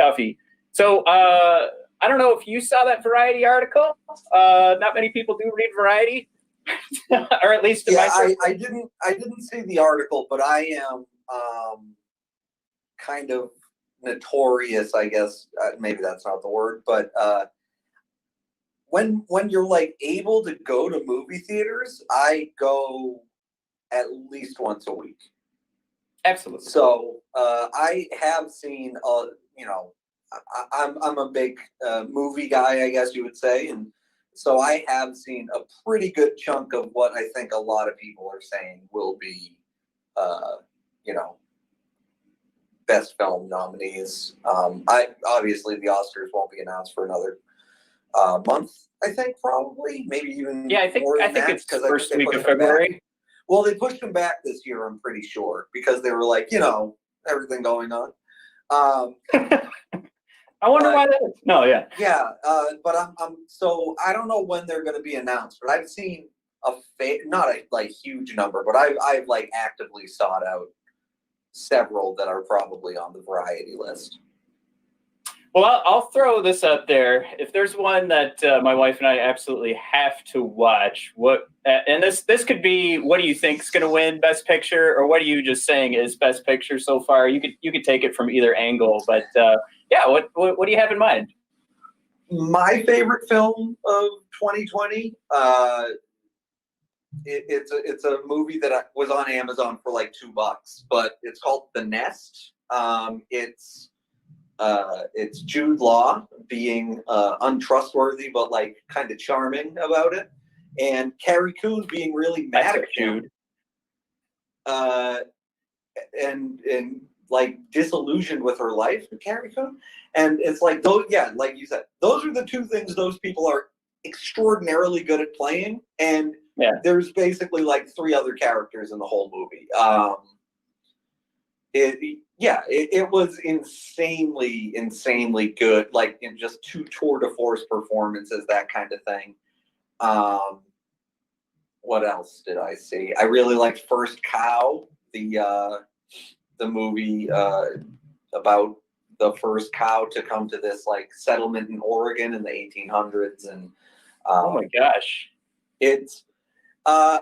toughie. So I don't know if you saw that Variety article. Not many people do read Variety, or at least I didn't see the article, but I am kind of notorious, I guess. Maybe that's not the word, but. When you're like able to go to movie theaters, I go at least once a week. Absolutely. So I have seen, I'm a big movie guy, I guess you would say, and so I have seen a pretty good chunk of what I think a lot of people are saying will be, best film nominees. Obviously the Oscars won't be announced for another month, I think, probably, maybe even. Yeah, I think it's the first week of February. Well, they pushed them back this year, I'm pretty sure, because they were like, everything going on. I wonder why that is. No, yeah. Yeah, but so I don't know when they're going to be announced, but I've seen not a like huge number, but I've like actively sought out several that are probably on the Variety list. Well, I'll throw this out there. If there's one that my wife and I absolutely have to watch, and this could be, what do you think is going to win Best Picture, or what are you just saying is Best Picture so far? You could take it from either angle, but what do you have in mind? My favorite film of 2020. It's a movie that was on Amazon for like $2, but it's called The Nest. It's Jude Law being untrustworthy, but like kind of charming about it, and Carrie Coon being really mad at Jude, and like disillusioned with her life, Carrie Coon. And it's like those, like you said, those are the two things those people are extraordinarily good at playing, and there's basically like 3 other characters in the whole movie. It was insanely good, like in just 2 tour de force performances, that kind of thing. What else did I see? I really liked First Cow, the movie about the first cow to come to this like settlement in Oregon in the 1800s, and oh my gosh, it's I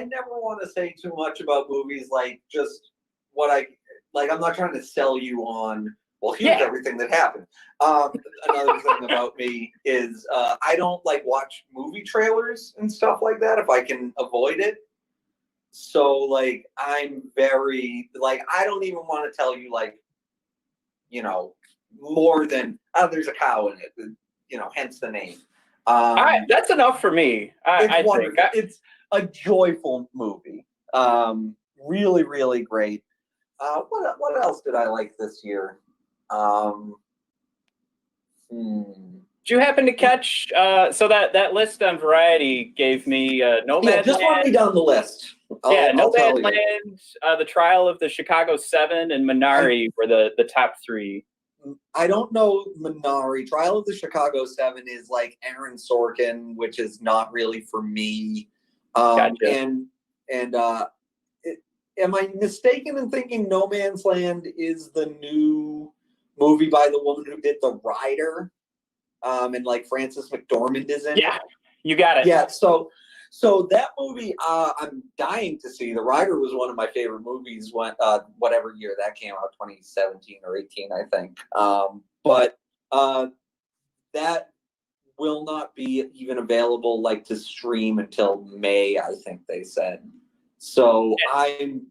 never want to say too much about movies, like just what I'm not trying to sell you on, well, here's everything that happened. Another thing about me is I don't like watch movie trailers and stuff like that if I can avoid it. So like I'm very like, I don't even want to tell you like, more than there's a cow in it, hence the name. All right, that's enough for me. I think it's a joyful movie. Really, really great. What else did I like this year? Did you happen to catch? So that list on Variety gave me Nomadland. Yeah, just run me down the list. Nomadland, The Trial of the Chicago 7, and Minari were the top 3. I don't know Minari. Trial of the Chicago 7 is like Aaron Sorkin, which is not really for me. Gotcha. Am I mistaken in thinking No Man's Land is the new movie by the woman who did The Rider? And like Frances McDormand is in it? Yeah, you got it. Yeah, so that movie, I'm dying to see. The Rider was one of my favorite movies when whatever year that came out, 2017 or 18, I think. But that will not be even available like to stream until May, I think they said. So I'm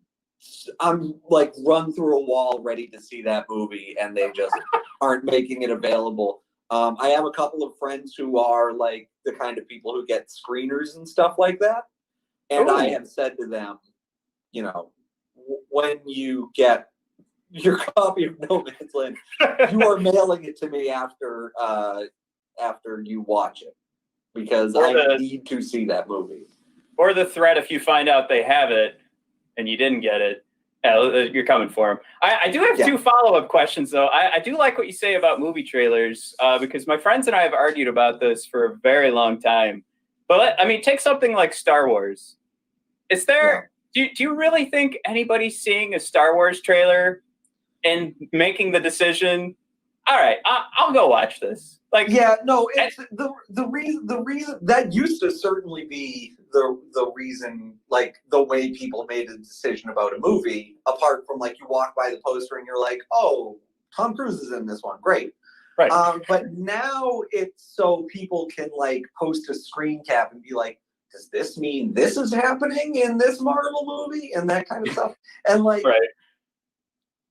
like run through a wall ready to see that movie, and they just aren't making it available. I have a couple of friends who are like the kind of people who get screeners and stuff like that. And I have said to them, when you get your copy of No Man's Land. You are mailing it to me after you watch it, because I need to see that movie. Or the threat if you find out they have it and you didn't get it. You're coming for them. I do have two follow-up questions, though. I do like what you say about movie trailers, because my friends and I have argued about this for a very long time. But, I mean, take something like Star Wars. Is there... Do you really think anybody's seeing a Star Wars trailer and making the decision, all right, I'll go watch this? Like, yeah, no, it's the reason that used to certainly be the reason, like the way people made a decision about a movie, apart from like you walk by the poster and you're like, oh, Tom Cruise is in this one, great. Right. But now it's so people can like post a screen cap and be like, does this mean this is happening in this Marvel movie and that kind of stuff? And like,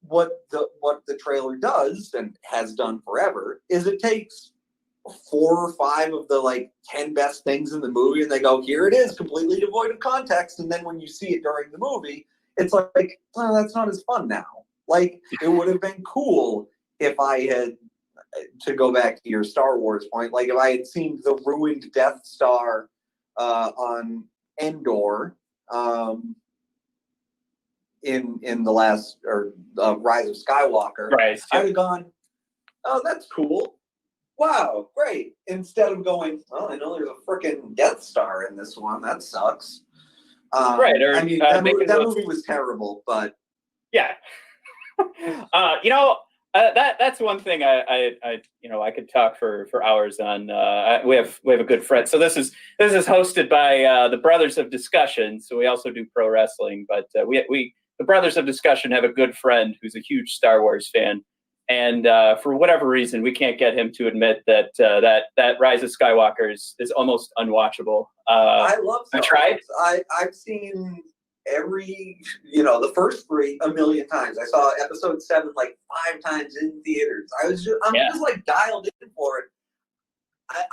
what the trailer does and has done forever is it takes 4 or 5 of the like 10 best things in the movie and they go, here it is, completely devoid of context. And then when you see it during the movie, it's like, oh, that's not as fun now. Like, it would have been cool if I had, to go back to your Star Wars point, like if I had seen the ruined Death Star on Endor in the last, or Rise of Skywalker, right, I'd have gone, oh, that's cool. Wow, great. Instead of going, well, I know there's a freaking Death Star in this one. That sucks. Right. Or, I mean, that movie was terrible, but yeah. That's one thing I could talk for hours on. We have a good friend. So this is hosted by the Brothers of Discussion. So we also do pro wrestling, but we the Brothers of Discussion have a good friend who's a huge Star Wars fan, and for whatever reason we can't get him to admit that that Rise of Skywalker is almost unwatchable. I love Star tried. Wars. I've seen the first 3 a million times. I saw episode 7 like 5 times in theaters. I'm just like dialed in for it.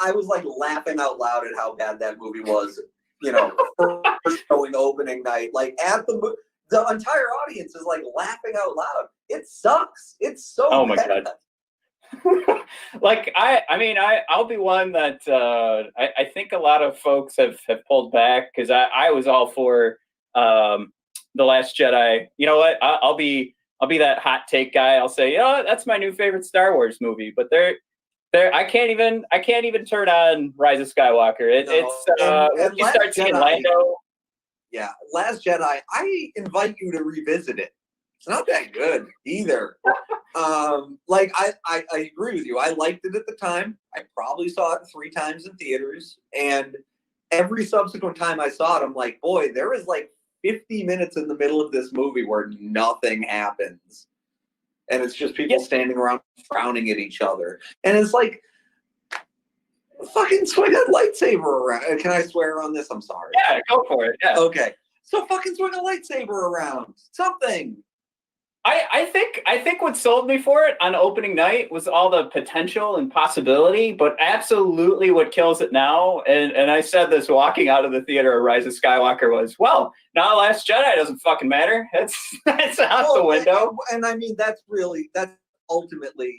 I was like laughing out loud at how bad that movie was. First showing opening night, like at the entire audience is like laughing out loud. It sucks. It's so oh my bad. God. Like I'll be one that I think a lot of folks have pulled back, because I was all for The Last Jedi. You know what? I'll be that hot take guy. I'll say, that's my new favorite Star Wars movie. But I can't even turn on Rise of Skywalker. When you start seeing Lando. Yeah, Last Jedi. I invite you to revisit it. It's not that good either. Like I agree with you. I liked it at the time. I probably saw it 3 times in theaters, and every subsequent time I saw it, I'm like, boy, there is like 50 minutes in the middle of this movie where nothing happens. And it's just people standing around frowning at each other. And it's like, fucking swing a lightsaber around. Can I swear on this? I'm sorry. Yeah, go for it. Yeah. Okay. So fucking swing a lightsaber around. Something. I think what sold me for it on opening night was all the potential and possibility, but absolutely what kills it now, and I said this walking out of the theater of Rise of Skywalker, was, well, now Last Jedi doesn't fucking matter. That's out the window. And I mean, that's ultimately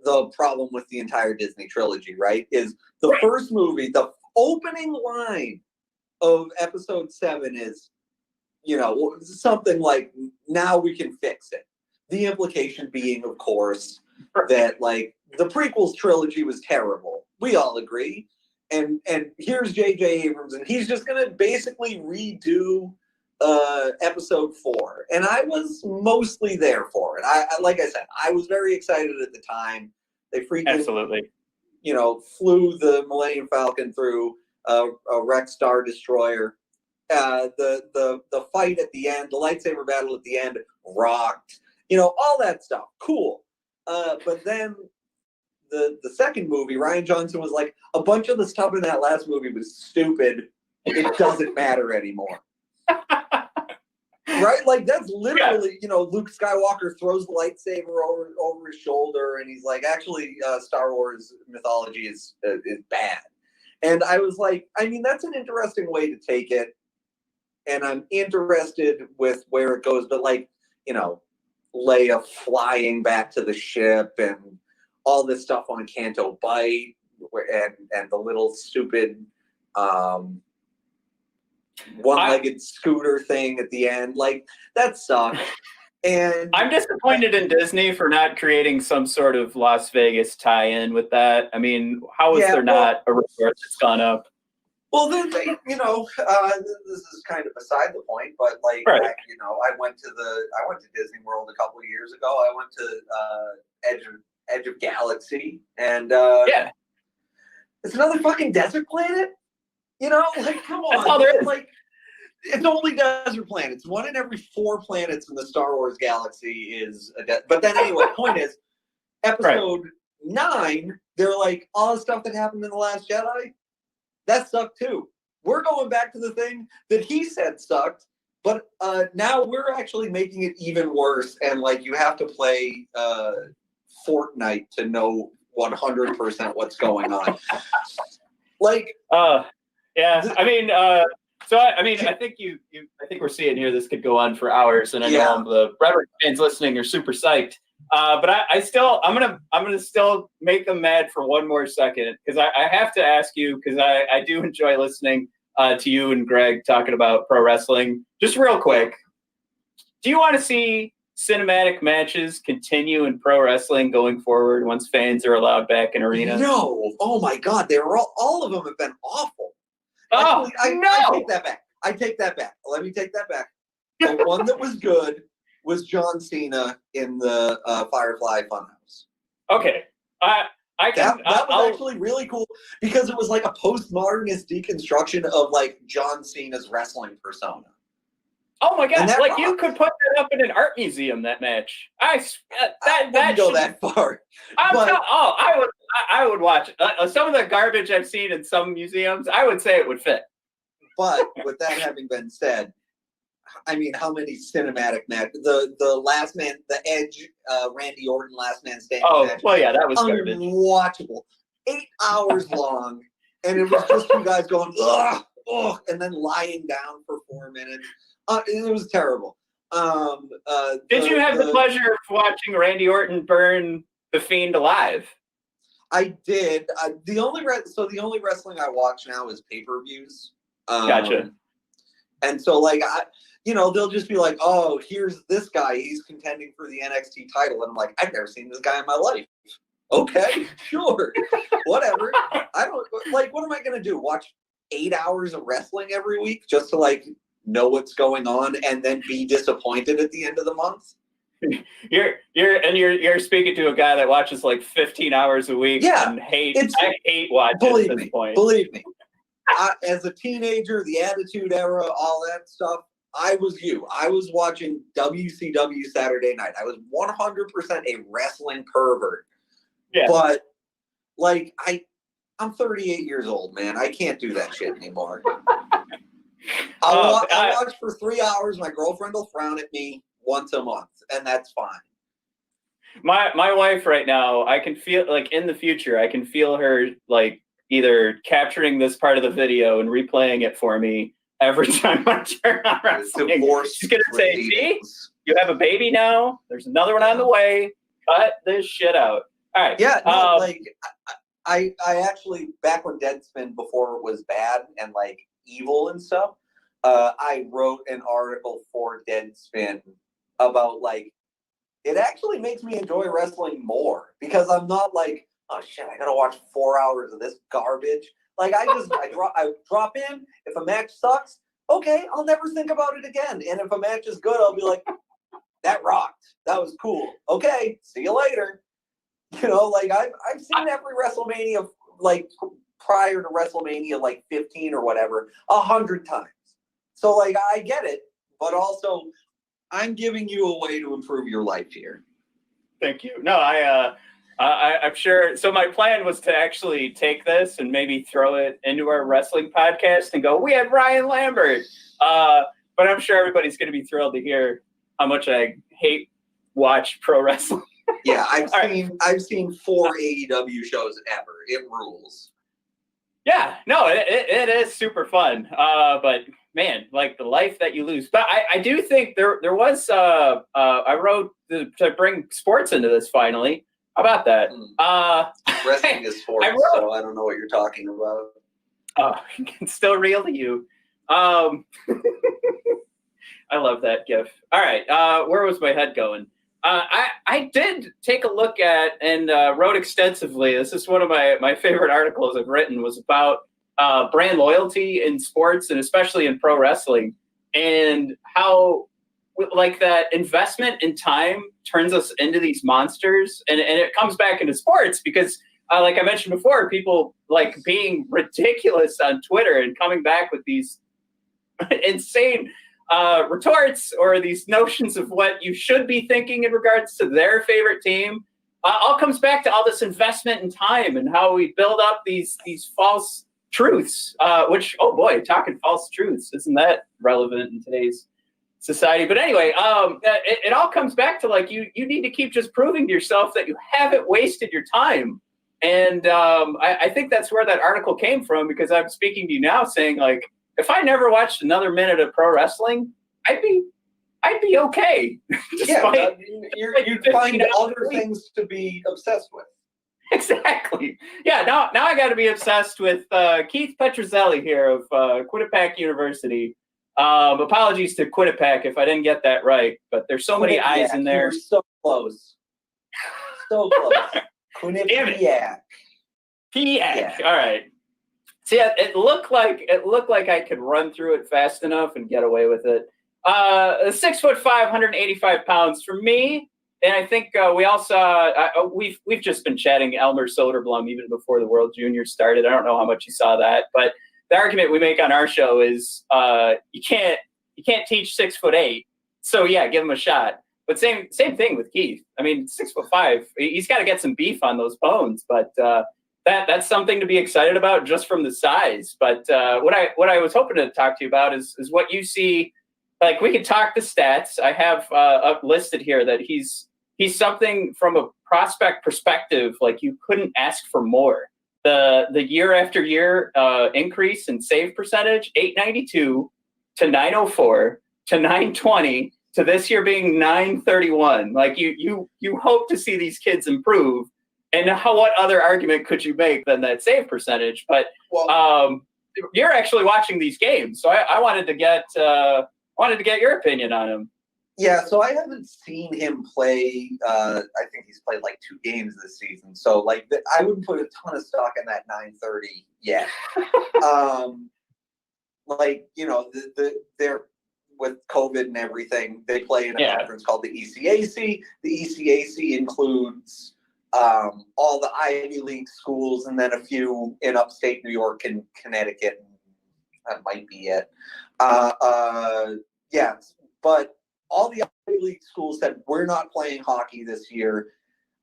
the problem with the entire Disney trilogy, right? Is the first movie, the opening line of episode 7 is, something like, now we can fix it. The implication being, of course, that like the prequels trilogy was terrible. We all agree. And here's J.J. Abrams, and he's just gonna basically redo episode 4. And I was mostly there for it. I like I said, I was very excited at the time. They freaking absolutely, flew the Millennium Falcon through a wrecked Star Destroyer. The fight at the end, the lightsaber battle at the end rocked, all that stuff. Cool. But then the second movie, Ryan Johnson was like, a bunch of the stuff in that last movie was stupid. It doesn't matter anymore. Right? Like, that's literally, Luke Skywalker throws the lightsaber over his shoulder, and he's like, actually, Star Wars mythology is bad. And I was like, I mean, that's an interesting way to take it. And I'm interested with where it goes, but like, Leia flying back to the ship and all this stuff on Canto Bight and the little stupid one-legged scooter thing at the end. Like, that sucked. And I'm disappointed in Disney for not creating some sort of Las Vegas tie-in with that. I mean, how is there not a resort that's gone up? Well, then they, this is kind of beside the point, but like, right. I went to Disney World a couple of years ago. I went to Edge of Galaxy, and it's another fucking desert planet. Like, come on, that's all there is. Like, it's only desert planets. 1 in every 4 planets in the Star Wars galaxy is a desert. But then anyway, point is, episode 9, they're like, all the stuff that happened in The Last Jedi, that sucked too. We're going back to the thing that he said sucked, but now we're actually making it even worse. And like, you have to play Fortnite to know 100% what's going on. Like, yeah, I mean, I think we're seeing here. This could go on for hours, and I know the Red Wings fans listening are super psyched. But I'm gonna still make them mad for one more second, because I have to ask you, because I do enjoy listening to you and Greg talking about pro wrestling. Just real quick, do you want to see cinematic matches continue in pro wrestling going forward once fans are allowed back in arenas? No. Oh my God, all of them have been awful. Oh, actually, no. I take that back. Let me take that back. The one that was good was John Cena in the Firefly Funhouse. Okay. That was actually really cool, because it was like a postmodernist deconstruction of like John Cena's wrestling persona. Oh my God! Like, you rocked. could put that up in an art museum. That match. I wouldn't go that far. I would watch it. Some of the garbage I've seen in some museums, I would say it would fit. But with that having been said, I mean, how many cinematic matches? The last man, the Edge, Randy Orton last man standing match. Well, yeah, that was garbage. Unwatchable. 8 hours long, and it was just you guys going ugh, ugh, and then lying down for 4 minutes. It was terrible. Did you have the pleasure of watching Randy Orton burn The Fiend alive? I did. The only wrestling I watch now is pay-per-views. Gotcha. And so, like, they'll just be like, "Oh, here's this guy. He's contending for the NXT title," and I'm like, "I've never seen this guy in my life." Okay, sure, whatever. I don't like. What am I gonna do? Watch 8 hours of wrestling every week just to like know what's going on and then be disappointed at the end of the month? You're speaking to a guy that watches like 15 hours a week and I hate watching at this point. Believe me. As a teenager, the Attitude Era, all that stuff, I was you. I was watching WCW Saturday night. I was 100% a wrestling pervert. Yeah. But like, I'm 38 years old, man. I can't do that shit anymore. I'll watch for 3 hours. My girlfriend will frown at me once a month, and that's fine. My wife right now, I can feel like in the future, I can feel her like either capturing this part of the video and replaying it for me every time I turn on wrestling. She's gonna say, "See, you have a baby now. There's another one on the way. Cut this shit out." All right. Yeah. I actually, back when Deadspin, before it was bad and like evil and stuff, I wrote an article for Deadspin about like, it actually makes me enjoy wrestling more, because I'm not like, oh shit, I gotta watch 4 hours of this garbage. Like, I drop in. If a match sucks, okay, I'll never think about it again. And if a match is good, I'll be like, that rocked. That was cool. Okay, see you later. Like I've seen every WrestleMania, like prior to WrestleMania, like 15 or whatever, 100 times. So like, I get it, but also I'm giving you a way to improve your life here. Thank you. No, I'm sure. So my plan was to actually take this and maybe throw it into our wrestling podcast and go, we had Ryan Lambert. But I'm sure everybody's going to be thrilled to hear how much I watch pro wrestling. Yeah, I've seen 4 AEW shows ever. It rules. Yeah, no, it is super fun. But man, like the life that you lose. But I do think there was I wrote to bring sports into this finally. How about that? Wrestling is sports, so I don't know what you're talking about. Oh, it's still real to you. I love that gif. All right, where was my head going? I did take a look at and wrote extensively. This is one of my favorite articles I've written, was about brand loyalty in sports and especially in pro wrestling, and how like that investment in time turns us into these monsters, and it comes back into sports because like I mentioned before, people like being ridiculous on Twitter and coming back with these insane retorts or these notions of what you should be thinking in regards to their favorite team. All comes back to all this investment in time and how we build up these false truths, which, oh boy, talking false truths, isn't that relevant in today's society? But anyway, it all comes back to like you need to keep just proving to yourself that you haven't wasted your time. And I think that's where that article came from, because I'm speaking to you now saying, like, if I never watched another minute of pro wrestling, I'd be okay. Yeah, you'd find other things to be obsessed with. Exactly. Yeah, now I got to be obsessed with Keith Petruzzelli here of Quinnipiac University. Apologies to Quinnipiac if I didn't get that right, but there's so many I's in there. So close. So close. Quinnipiac. Yeah. All right. See, it looked like I could run through it fast enough and get away with it. 6'5", 185 pounds for me. And I think we all saw. We've just been chatting Elmer Soderblom even before the World Juniors started. I don't know how much you saw that, but the argument we make on our show is you can't teach 6'8". So yeah, give him a shot. But same thing with Keith. I mean, 6'5". He's got to get some beef on those bones, but that's something to be excited about just from the size. But what I was hoping to talk to you about is what you see. Like, we could talk the stats. I have listed here that he's something from a prospect perspective, like you couldn't ask for more. The year after year increase in save percentage, 892 to 904 to 920 to this year being 931. Like you hope to see these kids improve. And what other argument could you make than that save percentage? But you're actually watching these games, so I wanted to get your opinion on him. Yeah, so I haven't seen him play. I think he's played like 2 games this season. So like, I wouldn't put a ton of stock in that 930 yet. Like, you know, they're with COVID and everything. They play in a conference called the ECAC. The ECAC includes all the Ivy League schools and then a few in upstate New York and Connecticut. That might be it. Yeah, but all the Ivy League schools said, we're not playing hockey this year.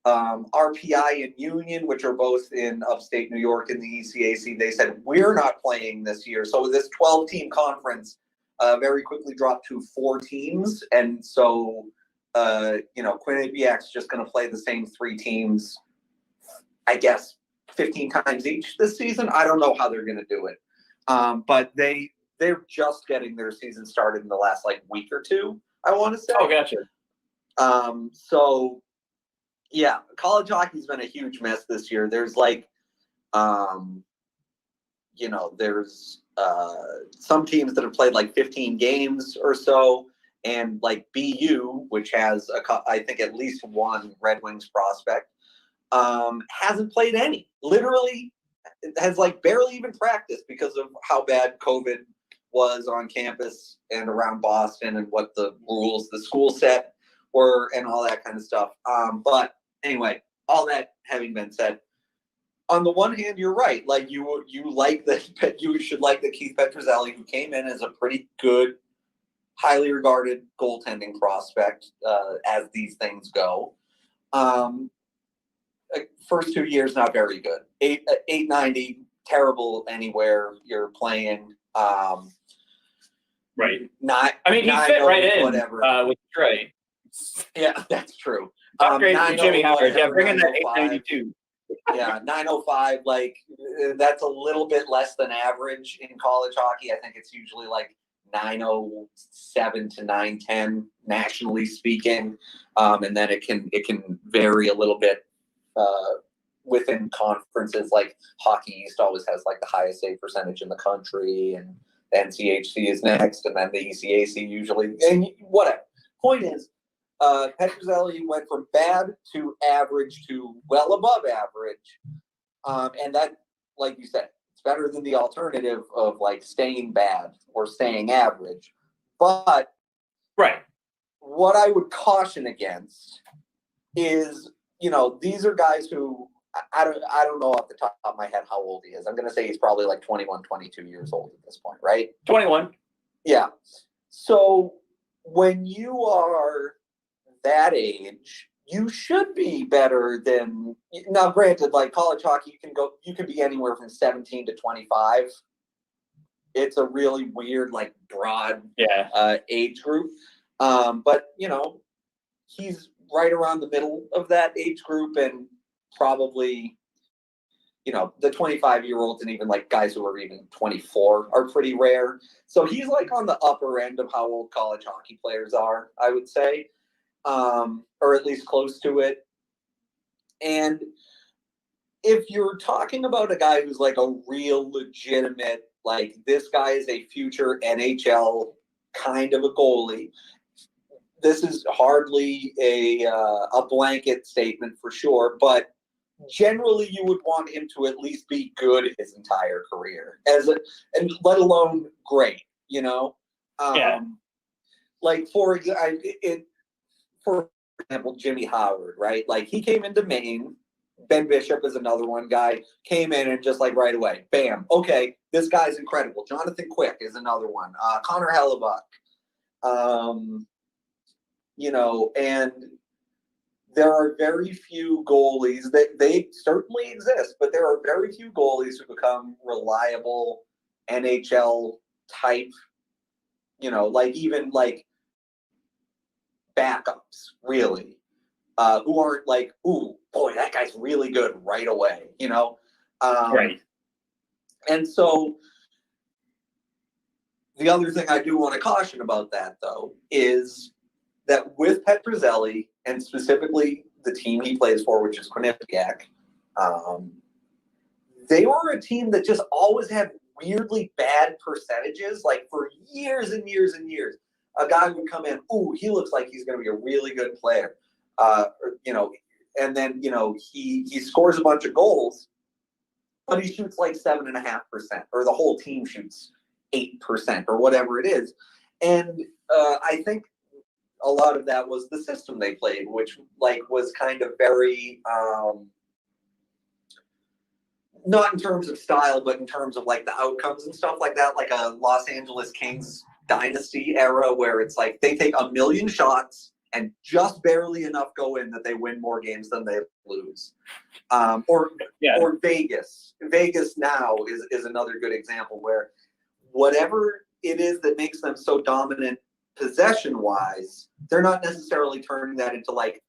RPI and Union, which are both in upstate New York in the ECAC, they said, we're not playing this year. So this 12-team conference very quickly dropped to 4 teams. And so, you know, Quinnipiac's just going to play the same 3 teams, I guess, 15 times each this season. I don't know how they're going to do it. But they're just getting their season started in the last like week or 2, I want to say. Oh, gotcha. So yeah, college hockey's been a huge mess this year. There's like, you know, there's some teams that have played like 15 games or so, and like BU, which has I think at least 1 Red Wings prospect, hasn't played any. Literally has like barely even practiced because of how bad COVID was on campus and around Boston and what the rules the school set were and all that kind of stuff. But anyway, all that having been said, on the one hand, you're right. Like you like that you should like the Keith Petruzzelli, who came in as a pretty good, highly regarded goaltending prospect, as these things go. First 2 years, not very good. 890, terrible anywhere you're playing. Right. He fit right in whatever. With Trey. Yeah, that's true. Upgrade to Jimmy Howard. Yeah, bring in that 892. Yeah, 905. Like, that's a little bit less than average in college hockey. I think it's usually like 907 to 910 nationally speaking, and then it can vary a little bit within conferences. Like Hockey East always has like the highest save percentage in the country, and the NCHC is next, and then the ECAC usually, and whatever. Point is, Petruzzelli went from bad to average to well above average, and that, like you said, it's better than the alternative of like staying bad or staying average. But Right. what I would caution against is, these are guys who I don't know off the top of my head how old he is. I'm going to say he's probably like 21, 22 years old at this point, right? 21. Yeah. So when you are that age, you should be better than, now granted, like college hockey, you can be anywhere from 17 to 25. It's a really weird, like broad age group. But he's right around the middle of that age group, and probably, the 25-year-olds and even like guys who are even 24 are pretty rare. So he's like on the upper end of how old college hockey players are, I would say, or at least close to it. And if you're talking about a guy who's like a real legitimate, like this guy is a future NHL kind of a goalie, this is hardly a blanket statement for sure, but generally you would want him to at least be good his entire career, and let alone great, Like for example, Jimmy Howard, right? Like he came into Maine. Ben Bishop is another one guy, came in and just like right away, bam, okay, this guy's incredible. Jonathan Quick is another one. Connor Hellebuck. And there are very few goalies that they certainly exist, but there are very few goalies who become reliable NHL type, like even like backups, really, who aren't like, ooh, boy, that guy's really good right away, Right. And so the other thing I do want to caution about that, though, is that with Petruzzelli, and specifically the team he plays for, which is Quinnipiac, they were a team that just always had weirdly bad percentages, like for years and years and years. A guy would come in, ooh, he looks like he's going to be a really good player, and then, he scores a bunch of goals, but he shoots like 7.5%, or the whole team shoots 8%, or whatever it is. And I think a lot of that was the system they played, which like was kind of very, not in terms of style, but in terms of like the outcomes and stuff like that, like a Los Angeles Kings dynasty era where it's like they take 1 million shots and just barely enough go in that they win more games than they lose. Or Vegas. Vegas now is another good example where whatever it is that makes them so dominant possession-wise, they're not necessarily turning that into like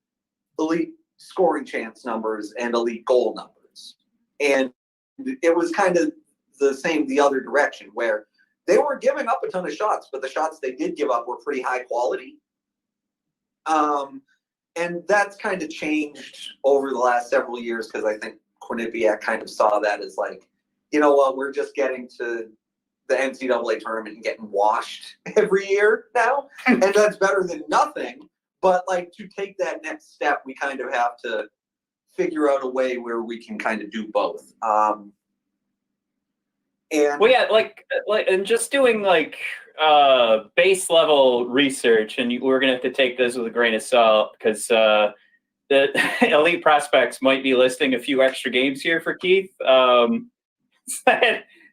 elite scoring chance numbers and elite goal numbers. And it was kind of the same the other direction, where they weren't giving up a ton of shots, but the shots they did give up were pretty high quality. And that's kind of changed over the last several years, because I think Quinnipiac kind of saw that as like, you know what, we're just getting to the NCAA tournament and getting washed every year now. And that's better than nothing. But like, to take that next step, we kind of have to figure out a way where we can kind of do both. And just doing like base level research, and we're gonna have to take this with a grain of salt, because the elite prospects might be listing a few extra games here for Keith.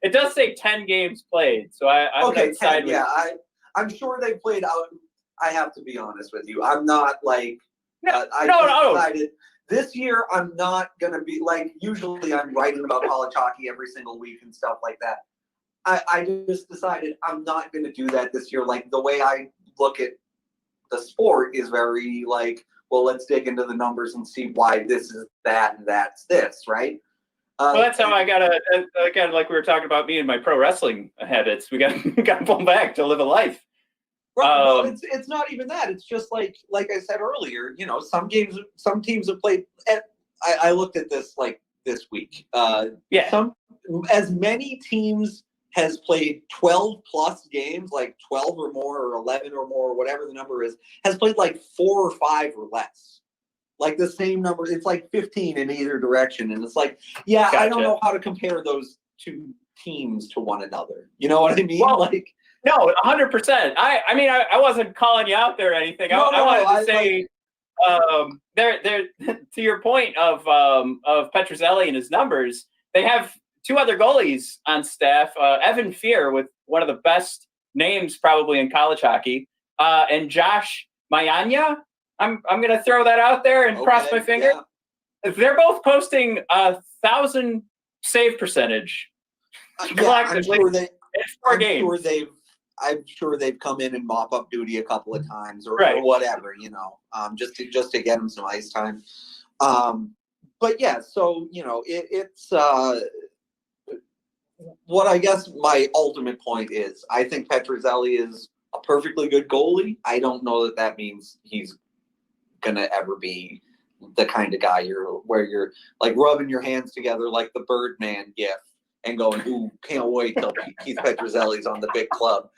It does say 10 games played, so I'm okay, 10, with. yeah, I'm sure they played out. I have to be honest with you. I'm not like decided this year. I'm not gonna be like, usually I'm writing about college hockey every single week and stuff like that. I just decided I'm not going to do that this year. Like, the way I look at the sport is very like, well, let's dig into the numbers and see why this is that and that's this, right? Well, that's how I gotta. Again, like we were talking about me and my pro wrestling habits. We got to pull back to live a life. Right. Well, it's not even that. It's just like I said earlier. You know, some teams have played. I looked at this like this week. As many teams has played 12 plus games, like 12 or more, or 11 or more, or whatever the number is, has played like 4 or 5 or less. Like the same number. It's like 15 in either direction, and it's like, yeah, gotcha. I don't know how to compare those two teams to one another. You know what I mean? Well, like. No, 100%. I mean, I wasn't calling you out there or anything. I wanted to say, there, to your point of Petruzzelli and his numbers, they have 2 other goalies on staff. Evan Fear, with one of the best names probably in college hockey, and Josh Mayanya. I'm going to throw that out there and cross my finger. Yeah. They're both posting 1,000 save percentage collectively. I'm sure they've come in and mop up duty a couple of times or whatever, you know, just to get them some ice time. But yeah, so, you know, it's what I guess my ultimate point is, I think Petruzzelli is a perfectly good goalie. I don't know that means he's going to ever be the kind of guy where you're like rubbing your hands together like the Birdman gif and going, ooh, can't wait till Keith Petruzzelli's on the big club.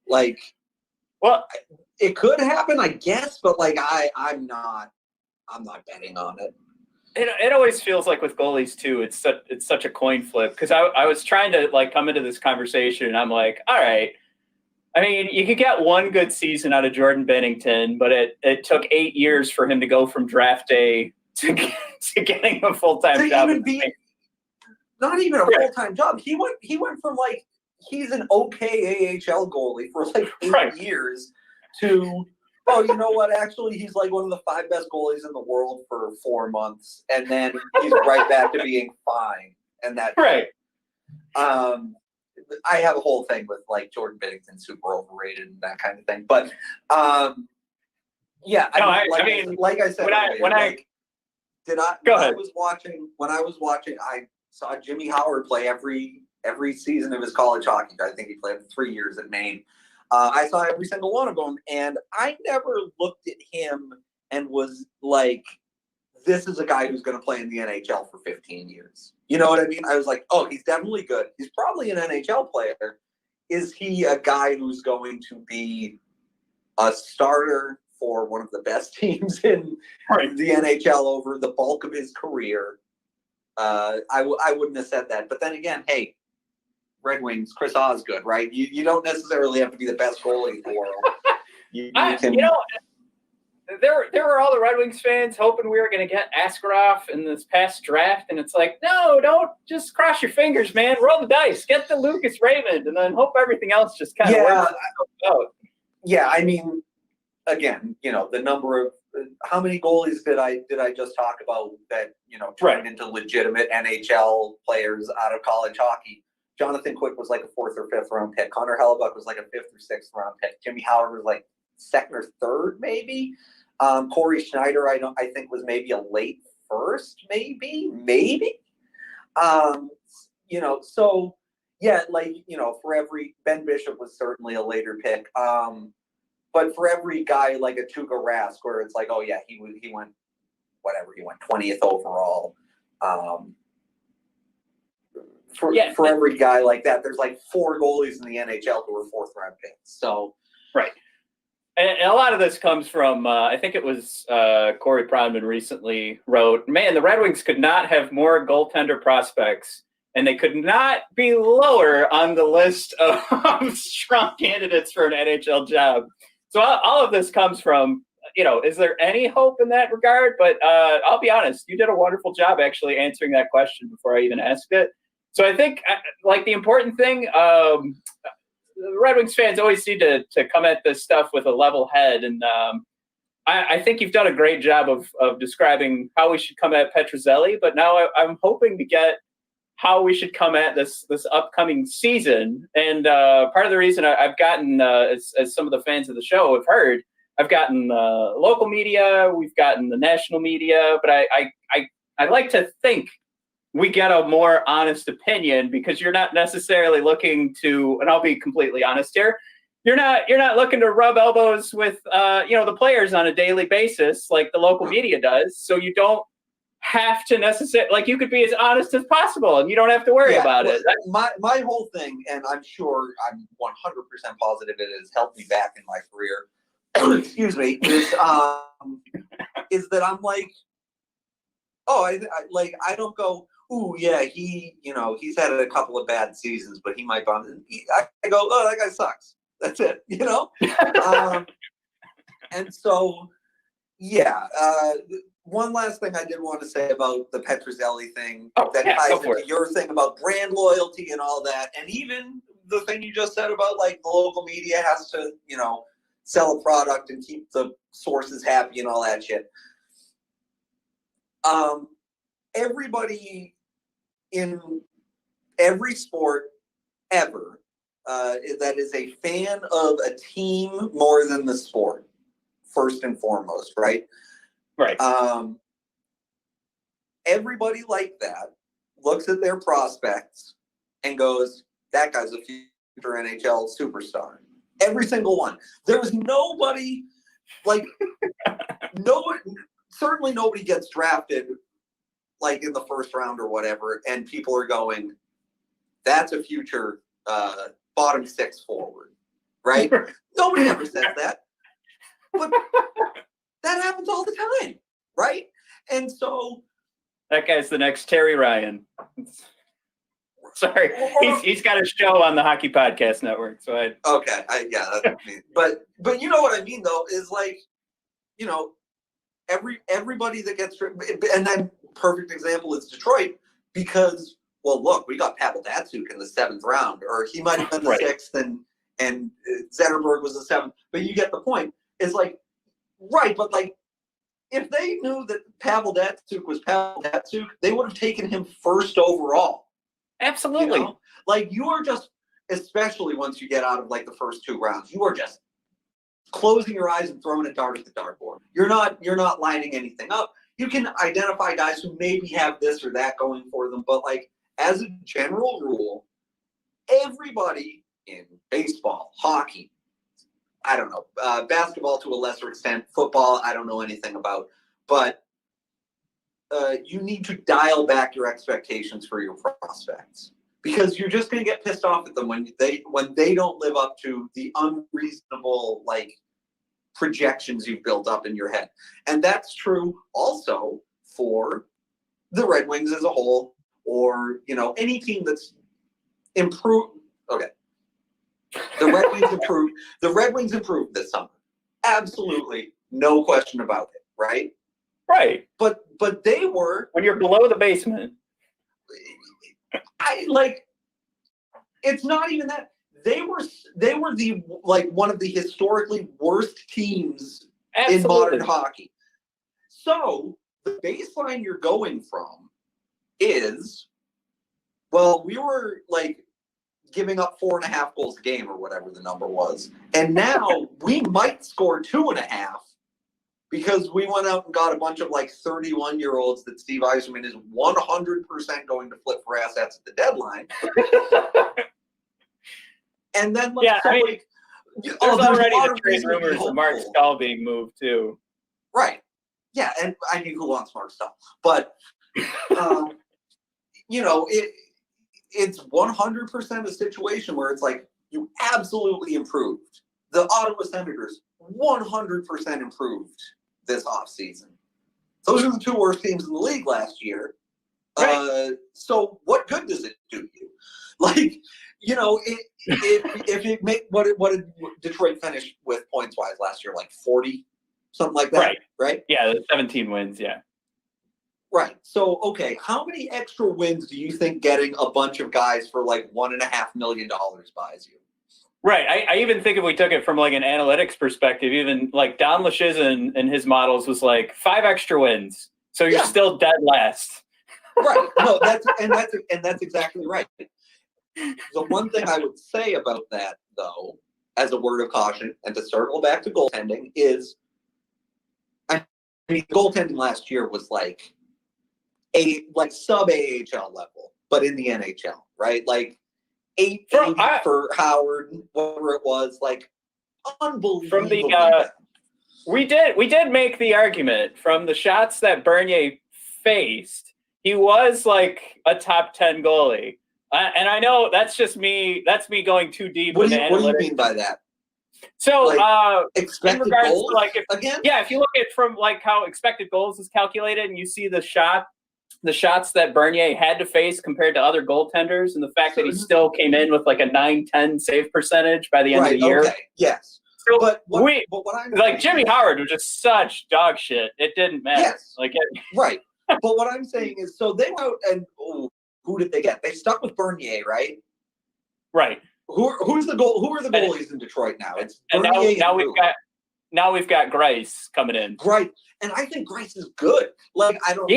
Like, well, it could happen, I guess, but like I'm not betting on it. It always feels like with goalies too, it's such a coin flip, because I was trying to like come into this conversation and I'm like, all right, I mean, you could get one good season out of Jordan Bennington, but it took 8 years for him to go from draft day to getting a full-time job. Not even a full-time job. He went from like, he's an okay AHL goalie for like 8 years to, oh, you know what? Actually, he's like one of the 5 best goalies in the world for 4 months, and then he's right back to being fine. And that I have a whole thing with like Jordan Bennington super overrated and that kind of thing. But yeah, I mean, like I said, when I was watching, I saw Jimmy Howard play every season of his college hockey. I think he played 3 years at Maine. I saw every single one of them, and I never looked at him and was like, this is a guy who's going to play in the NHL for 15 years. You know what I mean? I was like, oh, he's definitely good. He's probably an NHL player. Is he a guy who's going to be a starter for one of the best teams in the NHL over the bulk of his career? I wouldn't have said that. But then again, hey, Red Wings, Chris Osgood, right? You don't necessarily have to be the best goalie in the world. You know, there were all the Red Wings fans hoping we were going to get Askarov in this past draft, and it's like, no, don't just cross your fingers, man. Roll the dice, get the Lucas Raymond, and then hope everything else just kind of works out. Yeah, I mean, again, you know, the number of how many goalies did I just talk about that, you know, turned into legitimate NHL players out of college hockey? Jonathan Quick was like a 4th or 5th round pick. Connor Hellebuck was like a 5th or 6th round pick. Jimmy Howard was like 2nd or 3rd, maybe. Corey Schneider, I think was maybe a late 1st, maybe. You know, so yeah, like, you know, for every Ben Bishop was certainly a later pick. But for every guy like a Tuukka Rask, where it's like, oh yeah, he went whatever, he went 20th overall. For every guy like that, there's like 4 goalies in the NHL who were 4th round picks. So And a lot of this comes from, I think it was Corey Prodman recently wrote, man, the Red Wings could not have more goaltender prospects, and they could not be lower on the list of strong candidates for an NHL job. So all of this comes from, you know, is there any hope in that regard? But I'll be honest, you did a wonderful job actually answering that question before I even asked it. So I think, like, the important thing, the Red Wings fans always need to come at this stuff with a level head. And I think you've done a great job of describing how we should come at Petruzzelli. But now I'm hoping to get how we should come at this upcoming season. And part of the reason I've gotten, as some of the fans of the show have heard, I've gotten local media, we've gotten the national media, but I like to think we get a more honest opinion, because you're not necessarily looking to, and I'll be completely honest here, you're not looking to rub elbows with the players on a daily basis like the local media does. So you don't have to necessarily, like, you could be as honest as possible and you don't have to worry about it. My whole thing, and I'm 100% positive it has helped me back in my career, excuse me, is that I'm like, I don't go, ooh, yeah, he's had a couple of bad seasons, but he might bomb. I go, oh, that guy sucks. That's it, and so, yeah. One last thing I did want to say about the Petruzzelli thing that ties into your thing about brand loyalty and all that, and even the thing you just said about, like, the local media has to, sell a product and keep the sources happy and all that shit. Everybody in every sport ever that is a fan of a team more than the sport, first and foremost, right? Right. Everybody like that looks at their prospects and goes, that guy's a future NHL superstar. Every single one. There's nobody, like, certainly nobody gets drafted, like, in the first round or whatever, and people are going, that's a future bottom six forward, right? Nobody ever says that. But that happens all the time, right? And so that guy's the next Terry Ryan. Sorry, he's got a show on the Hockey Podcast Network. So that's me. But you know what I mean, though, is like, everybody that gets, and then perfect example is Detroit, because, well, look, we got Pavel Datsyuk in the 7th round, or he might have been the 6th, and Zetterberg was the 7th, but you get the point. It's like, right, but, like, if they knew that Pavel Datsyuk was Pavel Datsyuk, they would have taken him first overall. Absolutely. Like, you are just, especially once you get out of, like, the first 2 rounds, you are just closing your eyes and throwing a dart at the dartboard. You're not lining anything up. You can identify guys who maybe have this or that going for them, but, like, as a general rule, everybody in baseball, hockey, I don't know, basketball to a lesser extent, football, I don't know anything about, but you need to dial back your expectations for your prospects, because you're just going to get pissed off at them when they don't live up to the unreasonable, like, projections you've built up in your head. And that's true also for the Red Wings as a whole, or, any team that's improved. Okay. The Red Wings improved. The Red Wings improved this summer. Absolutely. No question about it. Right? Right. But they were, when you're below the basement. It's not even that. They were the, like, one of the historically worst teams in modern hockey. So the baseline you're going from is, well, we were, like, giving up 4.5 goals a game or whatever the number was, and now we might score 2.5 because we went out and got a bunch of, like, 31-year-olds that Steve Yzerman is 100% going to flip for assets at the deadline. And then, there's already the trade rumors of Mark Stahl being moved too. Right. Yeah, and I mean, who wants Mark Stahl? But it's 100% a situation where it's like, you absolutely improved. The Ottawa Senators 100% improved this offseason. Those are the 2 worst teams in the league last year. Right. So what good does it do you? Like, if it make what did Detroit finish with points wise last year, like 40, something like that, right? Yeah, 17 wins, yeah. Right. So, okay, how many extra wins do you think getting a bunch of guys for, like, $1.5 million buys you? Right. I even think if we took it from, like, an analytics perspective, even, like, Don Luszczyszyn and his models was like 5 extra wins, so you're still dead last. Right. No, that's exactly right. The one thing I would say about that, though, as a word of caution, and to circle back to goaltending, is, I mean, goaltending last year was, like, like sub AHL level, but in the NHL, right? Like 880 for Howard, whatever it was, like unbelievable. From the we did make the argument from the shots that Bernier faced, he was like a top 10 goalie. And I know that's just me. That's me going too deep into analytics. What do you mean by that? So, like, expected in regards goals to like, again? Yeah, if you look at from like how expected goals is calculated, and you see the shots that Bernier had to face compared to other goaltenders, and the fact that he still came in with like a 9-10 save percentage by the end of the year. Okay, yes. So but what I'm like Jimmy Howard was just such dog shit. It didn't matter. Yes. Right. But what I'm saying is, so they went out and who did they get? They stuck with Bernier, right? Right. Who are the goalies in Detroit now? It's Bernier. And now we've got Greiss coming in. Right, and I think Greiss is good. Like I don't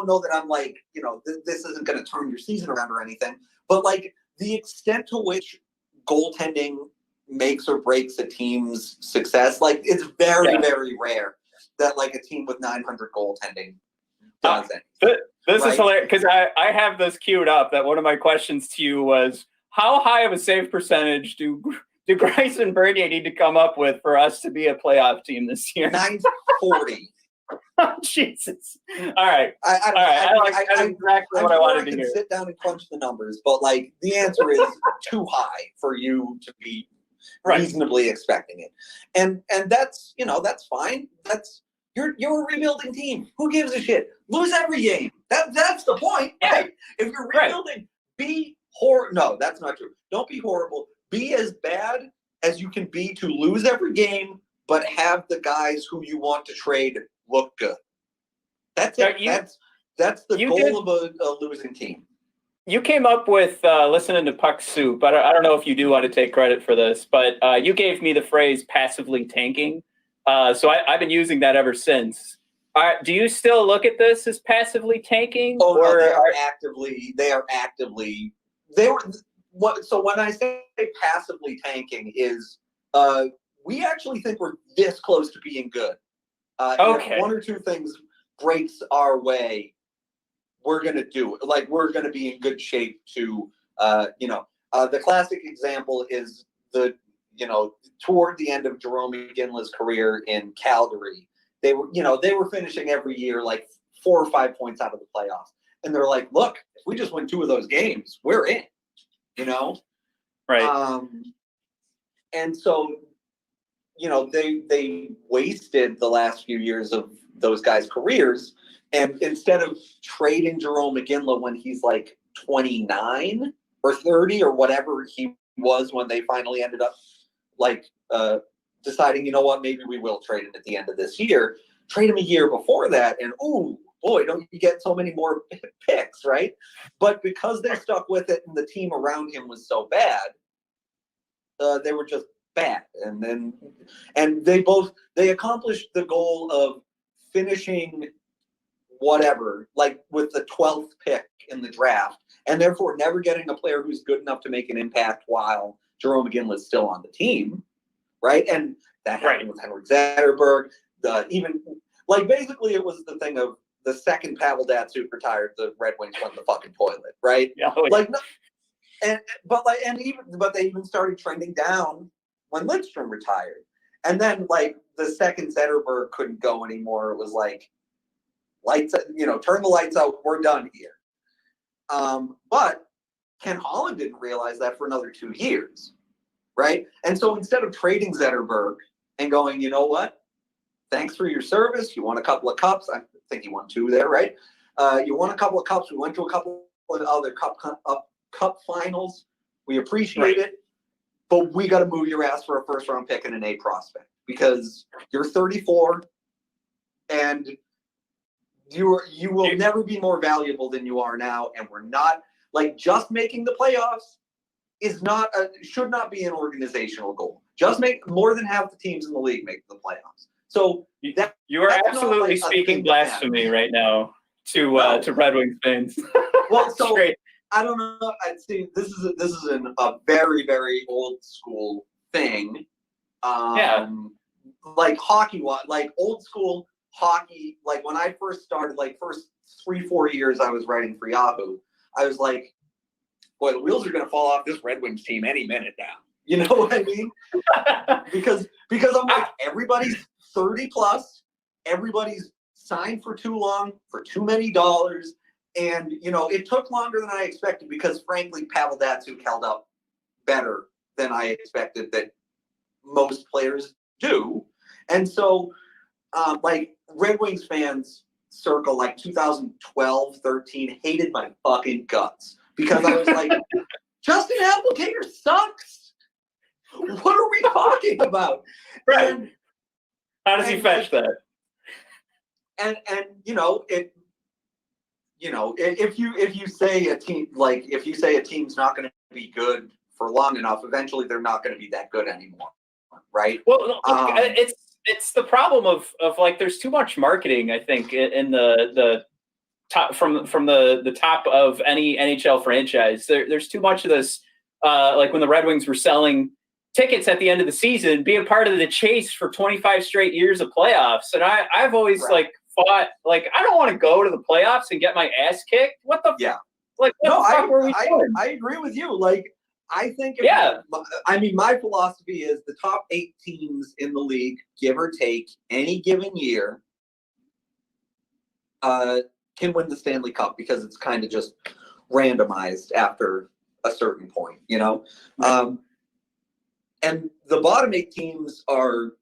know that I'm like, you know, this isn't going to turn your season around or anything. But like the extent to which goaltending makes or breaks a team's success, like it's very very rare that like a team with 900 goaltending does anything. This is hilarious because I have this queued up that one of my questions to you was, how high of a save percentage do Greiss and Bernier need to come up with for us to be a playoff team this year? 940. Oh, Jesus. All right. That's exactly what I wanted to hear. Sit down and crunch the numbers, but like the answer is too high for you to be reasonably expecting it. And that's, you know, that's fine. You're a rebuilding team. Who gives a shit? Lose every game. That's the point, right? If you're rebuilding, no, that's not true. Don't be horrible. Be as bad as you can be to lose every game, but have the guys who you want to trade look good. That's it. That's the goal of a losing team. You came up with listening to Puck Soup. I don't know if you do want to take credit for this, but you gave me the phrase passively tanking. So I've been using that ever since. Do you still look at this as passively tanking? Oh, no, they are actively. So when I say passively tanking is, we actually think we're this close to being good. Okay. If one or two things breaks our way, we're going to do it. Like we're going to be in good shape to, the classic example is toward the end of Jerome McGinley's career in Calgary, they were finishing every year like 4 or 5 points out of the playoffs. And they're like, look, if we just win 2 of those games, we're in, you know? Right. And so, you know, they wasted the last few years of those guys' careers. And instead of trading Jerome McGinley when he's like 29 or 30 or whatever he was when they finally ended up like deciding, you know what, maybe we will trade him at the end of this year, trade him a year before that. And, oh, boy, don't you get so many more picks, right? But because they stuck with it and the team around him was so bad, they were just bad. And they accomplished the goal of finishing whatever, like with the 12th pick in the draft, and therefore never getting a player who's good enough to make an impact while Jerome McGinley is still on the team, right? And that happened with Henrik Zetterberg. Basically it was the thing of the second Pavel Datsyuk retired, the Red Wings went the fucking toilet, right? Yeah. But they even started trending down when Lidstrom retired. And then like the second Zetterberg couldn't go anymore, it was like, turn the lights out, we're done here. But Ken Holland didn't realize that for another 2 years, right? And so instead of trading Zetterberg and going, you know what, thanks for your service, you won a couple of cups, I think you won 2 there, right? You won a couple of cups, we went to a couple of other cup finals, we appreciate it, but we got to move your ass for a first-round pick and an A prospect because you're 34 and you will never be more valuable than you are now, and we're not like just making the playoffs should not be an organizational goal. Just make more than half the teams in the league make the playoffs. So you are absolutely speaking blasphemy right now to Red Wings fans. Well, so I don't know. I'd say this is a very very old school thing. Like hockey, like old school hockey, like when I first started, like first 3-4 years I was writing for Yahoo, I was like, boy, the wheels are going to fall off this Red Wings team any minute now. You know what I mean? because I'm like, everybody's 30 plus, everybody's signed for too long, for too many dollars. And, you know, it took longer than I expected because, frankly, Pavel Datsyuk held up better than I expected that most players do. And so, like, Red Wings fans circle, like, 2012, 13, hated my fucking guts because I was like, Justin Applicator sucks. What are we talking about? Right. And, how does he fetch that? And you know, it, you know, if you say a team, like if you say a team's not going to be good for long enough, eventually they're not going to be that good anymore, right? Well, it's the problem of like there's too much marketing, I think, in the top from the top of any NHL franchise. There's too much of this, like when the Red Wings were selling tickets at the end of the season, being part of the chase for 25 straight years of playoffs. And I've always like thought, like, I don't want to go to the playoffs and get my ass kicked. What the like? What the fuck were we doing? I agree with you. Like, I think, I mean, my philosophy is the top 8 teams in the league, give or take, any given year, can win the Stanley Cup because it's kind of just randomized after a certain point, you know? And the bottom 8 teams are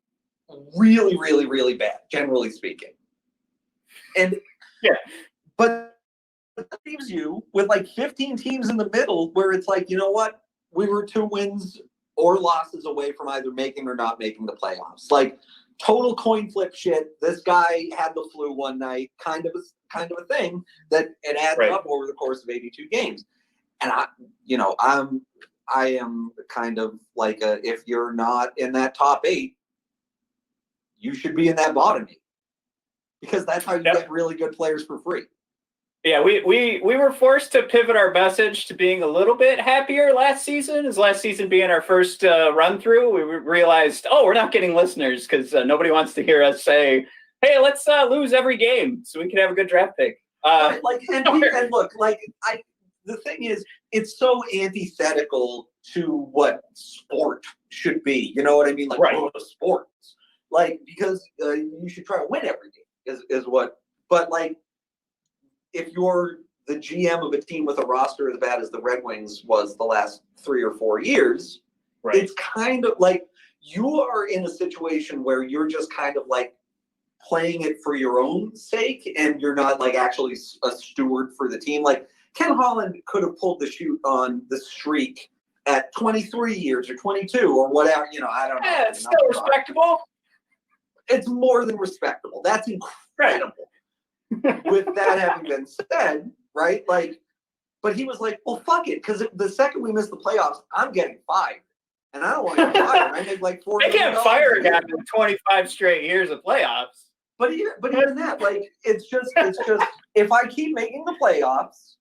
really, really, really bad, generally speaking. And but that leaves you with like 15 teams in the middle where it's like, you know what? We were 2 wins or losses away from either making or not making the playoffs. Like total coin flip shit. This guy had the flu one night, kind of a thing that it adds up over the course of 82 games. And I am kind of like if you're not in that top 8, you should be in that bottom 8 because that's how you get really good players for free. Yeah, we were forced to pivot our message to being a little bit happier last season. As last season being our first run through, we realized, we're not getting listeners because nobody wants to hear us say, "Hey, let's lose every game so we can have a good draft pick." And look, like the thing is, it's so antithetical to what sport should be. You know what I mean? Like, sports. Like, because you should try to win every game is what. But, like, if you're the GM of a team with a roster as bad as the Red Wings was the last 3 or 4 years, it's kind of like you are in a situation where you're just kind of, like, playing it for your own sake and you're not, like, actually a steward for the team. Like, Ken Holland could have pulled the shoot on the streak at 23 years or 22 or whatever. You know, I don't know. Yeah, it's still respectable. It's more than respectable. That's incredible. With that having been said, right? Like, but he was like, well, fuck it. Because the second we miss the playoffs, I'm getting fired. And I don't want to get fired. I make like $4 million. They can't fire a guy in 25 straight years of playoffs. But even that, like, it's just if I keep making the playoffs,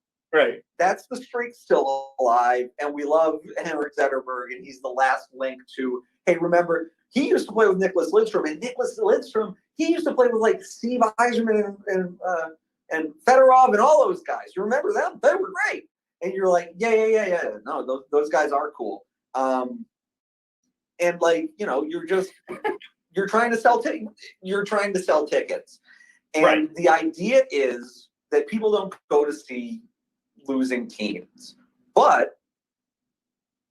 that's the streak still alive, and we love Henrik Zetterberg, and he's the last link to. Hey, remember he used to play with Nicholas Lidstrom, and Nicholas Lidstrom he used to play with like Steve Yzerman and Fedorov and all those guys. You remember them? They were great, and you're like, yeah. No, those guys are cool. And like you're trying to sell tickets, and the idea is that people don't go to see losing teams, but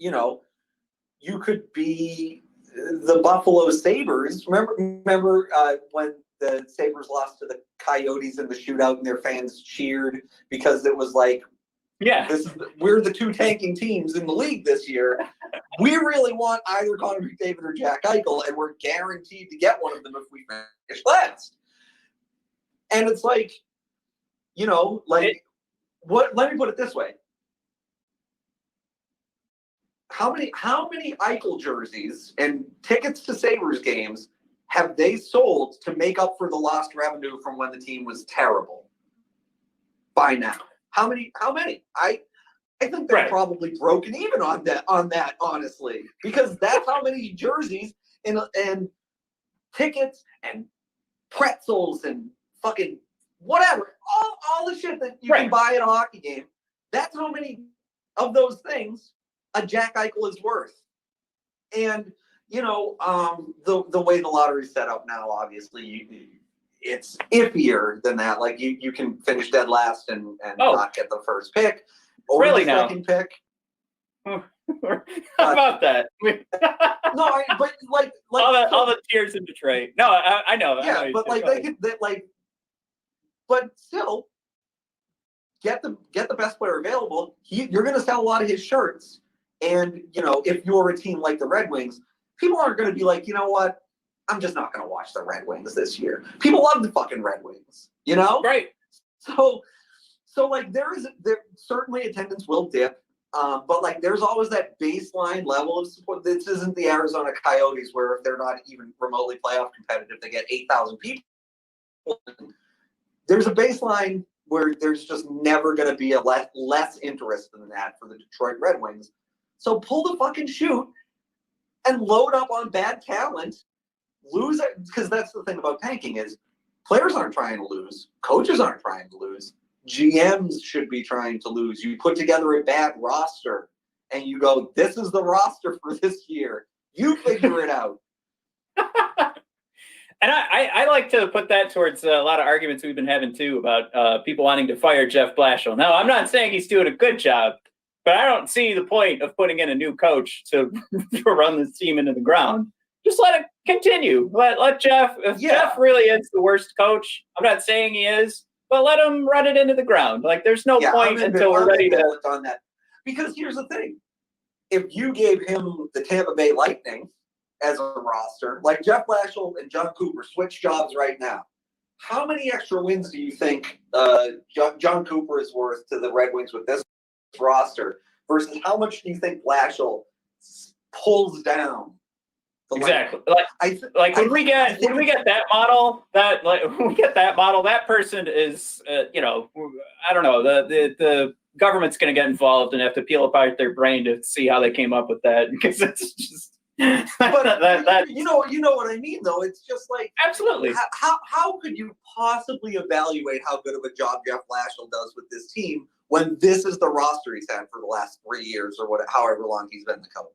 you could be the Buffalo Sabres. Remember when the Sabres lost to the Coyotes in the shootout and their fans cheered because it was like, we're the 2 tanking teams in the league this year. We really want either Connor McDavid or Jack Eichel, and we're guaranteed to get one of them if we finish last. And it's like, let me put it this way. How many Eichel jerseys and tickets to Sabres games have they sold to make up for the lost revenue from when the team was terrible by now? How many? I think they're probably broken even on that, honestly, because that's how many jerseys and tickets and pretzels and fucking whatever, all the shit that you can buy at a hockey game. That's how many of those things a Jack Eichel is worth. And, you know, the way the lottery's set up now, obviously, it's iffier than that. Like, you can finish dead last and not get the first pick or really the second pick. How about that? No, but like all the tears in Detroit. No, I know. Yeah, I know but like but still, get the best player available. You're going to sell a lot of his shirts, and you know, if you're a team like the Red Wings, people aren't going to be like, you know what, I'm just not going to watch the Red Wings this year. People love the fucking Red Wings, you know? Right. So like there certainly attendance will dip. But like, there's always that baseline level of support. This isn't the Arizona Coyotes, where if they're not even remotely playoff competitive, they get 8,000 people. There's a baseline where there's just never going to be a less interest than that for the Detroit Red Wings. So pull the fucking chute and load up on bad talent. Lose it, because that's the thing about tanking is players aren't trying to lose, coaches aren't trying to lose. GMs should be trying to lose. You put together a bad roster and you go, this is the roster for this year. You figure it out. And I like to put that towards a lot of arguments we've been having, too, about people wanting to fire Jeff Blashill. Now, I'm not saying he's doing a good job, but I don't see the point of putting in a new coach to run this team into the ground. Just let it continue. Let Jeff, if Jeff really is the worst coach, I'm not saying he is, but let him run it into the ground. Like, there's no point until we're ready to on that. Because here's the thing: if you gave him the Tampa Bay Lightning as a roster, like Jeff Blashill and John Cooper switch jobs right now, how many extra wins do you think John Cooper is worth to the Red Wings with this roster versus how much do you think Blashill pulls down? Exactly. When we get that model, that person is, I don't know, the government's going to get involved and have to peel apart their brain to see how they came up with that, because it's just. But you know what I mean, though. It's just like, absolutely. How could you possibly evaluate how good of a job Jeff Blashill does with this team when this is the roster he's had for the last 3 years or however long he's been the coach?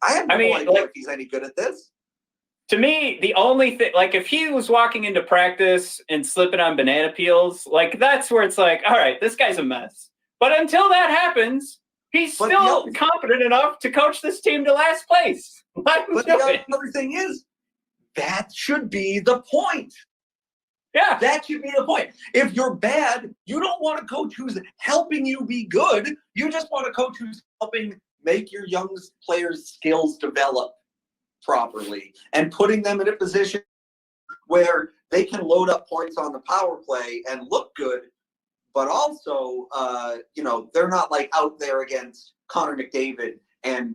I have no idea if he's any good at this. To me, the only thing, like, if he was walking into practice and slipping on banana peels, like, that's where it's like, all right, this guy's a mess. But until that happens, he's still confident enough to coach this team to last place. But the other thing is, that should be the point. Yeah. That should be the point. If you're bad, you don't want a coach who's helping you be good. You just want a coach who's helping make your young players' skills develop properly and putting them in a position where they can load up points on the power play and look good, but also, they're not like out there against Connor McDavid and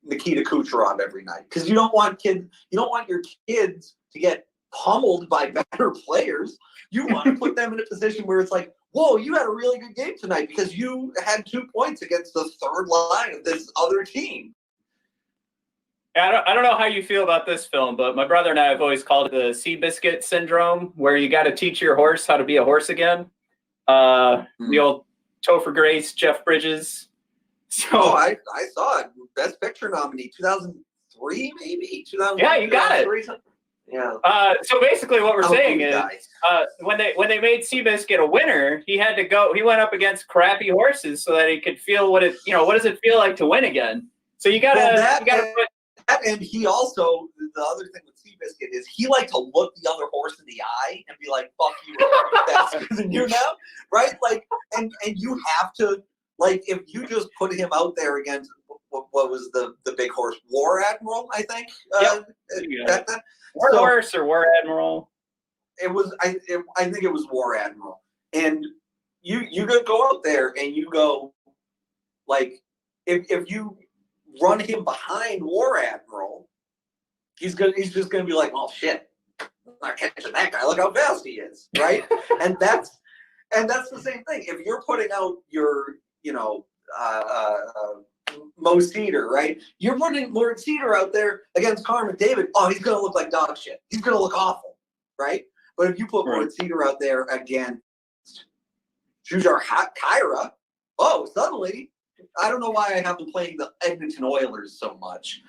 Nikita Kucherov every night, because you don't want your kids to get pummeled by better players. You want to put them in a position where it's like, whoa, you had a really good game tonight because you had 2 points against the third line of this other team. I don't know how you feel about this film, but my brother and I have always called it the Seabiscuit Syndrome, where you got to teach your horse how to be a horse again. The old Topher Grace, Jeff Bridges. So I saw it. Best Picture nominee, 2003 maybe? Yeah, you got it. Yeah. So basically what we're saying is when they made Seabiscuit a winner, he had to go. He went up against crappy horses so that he could feel what does it feel like to win again? So you gotta put. And he also, the other thing with Seabiscuit is he liked to look the other horse in the eye and be like, fuck you, I'm faster than you now, right? Like, and you have to, like, if you just put him out there against, what was the big horse? War Admiral, I think? Back then. Horse or War Admiral? It was, I think it was War Admiral. And you go out there and you go, like, if you run him behind War Admiral, he's just gonna be like, well, shit, I'm not catching that guy. Look how fast he is, right? and that's the same thing. If you're putting out your, Mo Cedar, right? You're putting Mo Cedar out there against Connor McDavid. Oh, he's gonna look like dog shit. He's gonna look awful, right? But if you put Moritz Cedar out there against Jujar Kyra, suddenly I don't know why I have them playing the Edmonton Oilers so much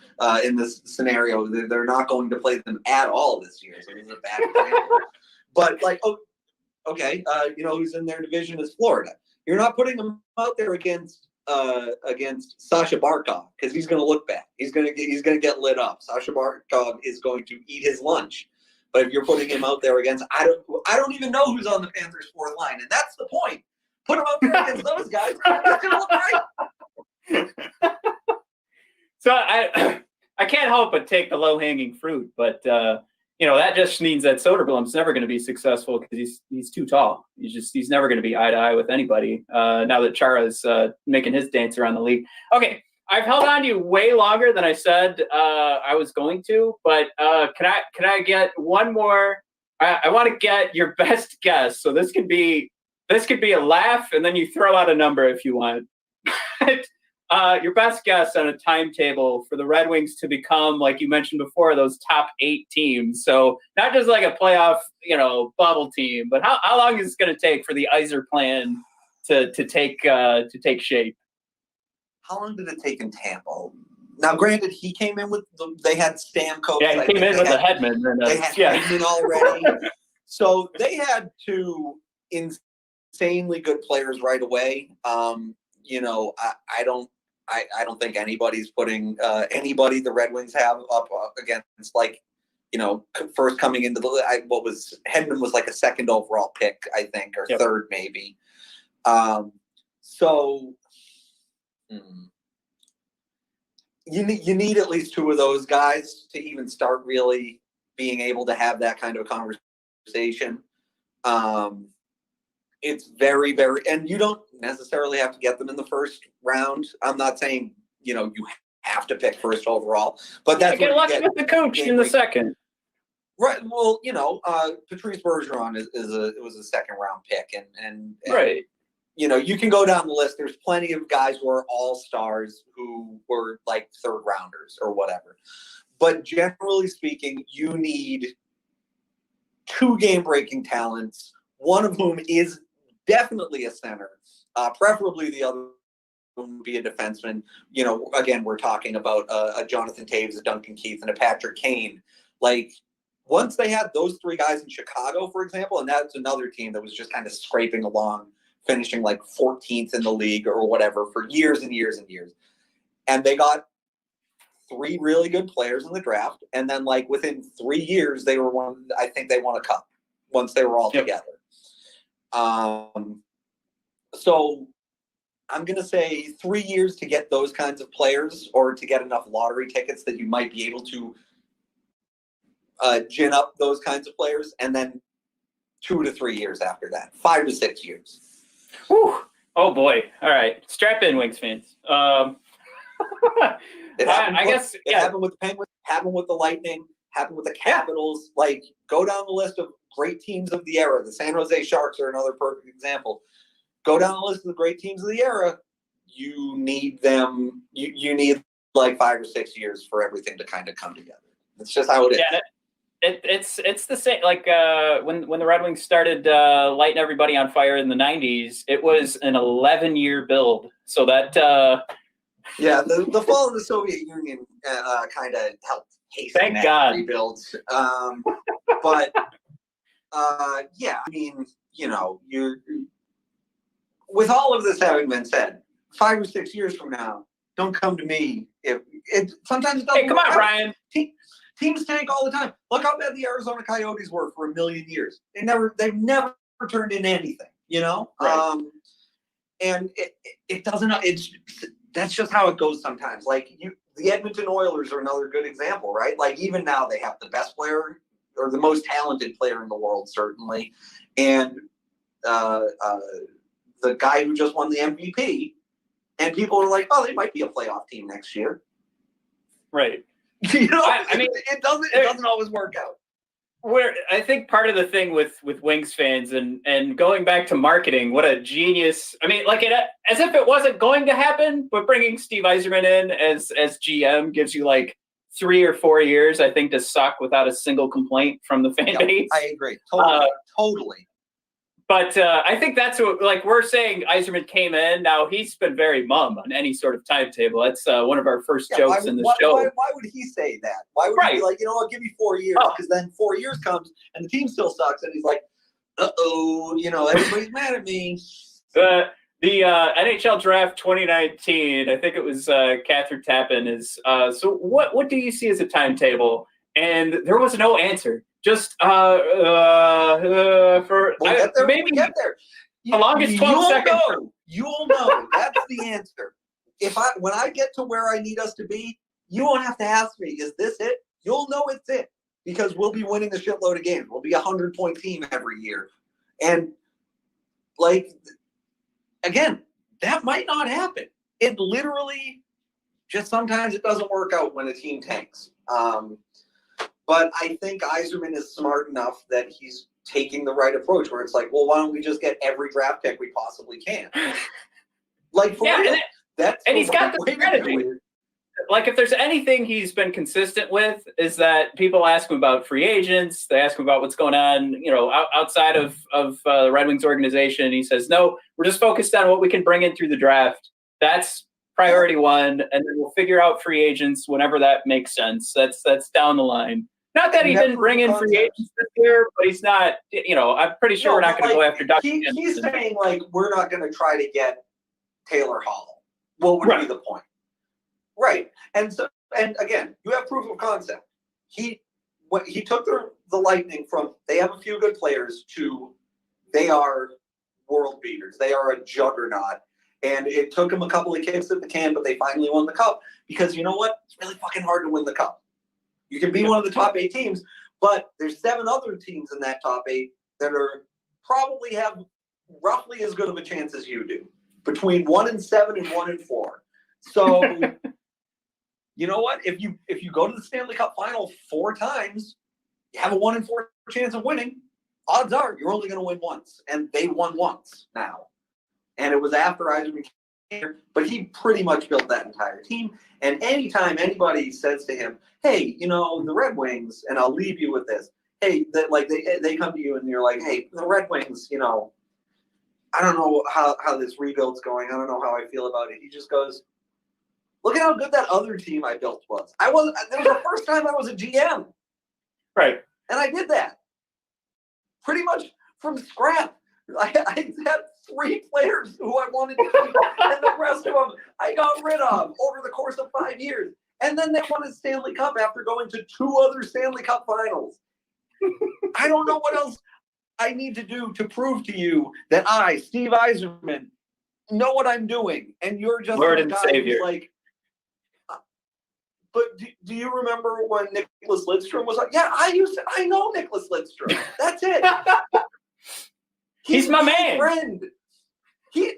in this scenario. They're not going to play them at all this year, so this is a bad example. But okay, who's in their division is Florida. You're not putting them out there against Sasha Barkov because he's going to look bad. He's going to get lit up. Sasha Barkov is going to eat his lunch. But if you're putting him out there against, I don't even know who's on the Panthers' fourth line, and that's the point. Put him out there against those guys. It's going to look great. So I can't help but take the low hanging fruit, but that just means that Soderblom's never going to be successful because he's too tall. He's never going to be eye to eye with anybody. Now that Chara's making his dance around the league. Okay, I've held on to you way longer than I said I was going to, but can I get one more? I want to get your best guess. So this could be a laugh, and then you throw out a number if you want. Your best guess on a timetable for the Red Wings to become, like you mentioned before, those top 8 teams. So not just like a playoff, bubble team, but how long is it going to take for the Yzer plan to take shape? How long did it take in Tampa? Now, granted, he came in with they had Stamkos. Yeah, he came in with the Hedman. They had Hedman already. So they had 2 insanely good players right away. I don't think anybody's putting anybody the Red Wings have up against first coming into the Hedman was like a second overall pick, I think, or third maybe. You need at least 2 of those guys to even start really being able to have that kind of conversation. It's very, very, and you don't necessarily have to get them in the first round. I'm not saying, you have to pick first overall, but that's get lucky with the coach in the second. Right. Well, Patrice Bergeron was a second round pick and right. You can go down the list. There's plenty of guys who are all-stars who were like third rounders or whatever. But generally speaking, you need 2 game-breaking talents, one of whom is definitely a center, preferably the other would be a defenseman. Again, we're talking about a Jonathan Taves, a Duncan Keith, and a Patrick Kane. Like, once they had those 3 guys in Chicago, for example, and that's another team that was just kind of scraping along, finishing like 14th in the league or whatever for years and years and years. And they got 3 really good players in the draft. And then like within 3 years, they won a cup once they were all together. So I'm going to say 3 years to get those kinds of players or to get enough lottery tickets that you might be able to gin up those kinds of players. And then 2 to 3 years after that, 5 to 6 years. Whew. Oh boy! All right, strap in, Wings fans. I guess it happened with the Penguins, happened with the Lightning, happened with the Capitals. Like, go down the list of great teams of the era. The San Jose Sharks are another perfect example. Go down the list of the great teams of the era. You need them. You need like 5 or 6 years for everything to kind of come together. That's just how it is. Yeah. It's the same. Like when the Red Wings started lighting everybody on fire in the 90s, it was an 11-year build. So that the fall of the Soviet Union kind of helped hasten that rebuild. But I mean, you're with all of this having been said, 5 or 6 years from now, don't come to me if it sometimes it doesn't. Hey, come on, Ryan. Teams tank all the time. Look how bad the Arizona Coyotes were for 1,000,000 years. They've never turned in anything, Right. And it doesn't. That's just how it goes sometimes. Like the Edmonton Oilers are another good example, right? Like even now they have the best player or the most talented player in the world, certainly, and the guy who just won the MVP. And people are like, oh, they might be a playoff team next year, right? I mean, it doesn't always work out. I think part of the thing with Wings fans and going back to marketing, what a genius! I mean, like as if it wasn't going to happen, but bringing Steve Yzerman in as GM gives you like 3 or 4 years, I think, to suck without a single complaint from the fan base. I agree. Totally. But I think that's what, like, we're saying Yzerman came in. Now, he's been very mum on any sort of timetable. That's one of our first jokes in the show. Why would he say that? Why would he be like, I'll give you 4 years? Because then 4 years comes and the team still sucks. And he's like, everybody's mad at me. The NHL Draft 2019, I think it was Catherine Tappan is. So what do you see as a timetable? And there was no answer. Just maybe get there. The longest 12 seconds. You'll know. That's the answer. When I get to where I need us to be, you won't have to ask me, is this it? You'll know it's it. Because we'll be winning a shitload of games. We'll be a 100-point team every year. And, again, that might not happen. It literally just sometimes it doesn't work out when a team tanks. But I think Yzerman is smart enough that he's taking the right approach where it's like, well, why don't we just get every draft pick we possibly can? Real. And he's got the strategy. Like, if there's anything he's been consistent with is that people ask him about free agents. They ask him about what's going on, outside of the Red Wings organization. He says, no, we're just focused on what we can bring in through the draft. That's priority one. And then we'll figure out free agents whenever that makes sense. That's down the line. Not that he didn't bring in free agents this year, but he's not, I'm pretty sure we're not going to go after Ducks. He's saying, we're not going to try to get Taylor Hall. What would be the point? Right. And again, you have proof of concept. He took the Lightning from they have a few good players to they are world beaters. They are a juggernaut. And it took him a couple of kicks at the can, but they finally won the cup. Because you know what? It's really fucking hard to win the cup. You can be one of the top 8 teams, but there's 7 other teams in that top 8 that are probably have roughly as good of a chance as you do. Between 1 and 7 and 1 and 4. So you know what? If you go to the Stanley Cup final 4 times, you have a 1 in 4 chance of winning. Odds are you're only going to win once, and they won once now. And it was after Yzerman came here, but he pretty much built that entire team. And anytime anybody says to him, "Hey, the Red Wings," and I'll leave you with this. Hey, they come to you and you're like, "Hey, the Red Wings, I don't know how this rebuild's going. I don't know how I feel about it." He just goes, "Look at how good that other team I built was. That was the first time I was a GM. Right. And I did that. Pretty much from scrap. I had 3 players who I wanted to keep, and the rest of them I got rid of over the course of 5 years. And then they won a Stanley Cup after going to 2 other Stanley Cup finals. I don't know what else I need to do to prove to you that I, Steve Yzerman, know what I'm doing. And you're just Lord and Savior. Like, but do you remember when Nicholas Lidstrom was like, yeah, I know Nicholas Lidstrom. That's it. He's my man. Friend.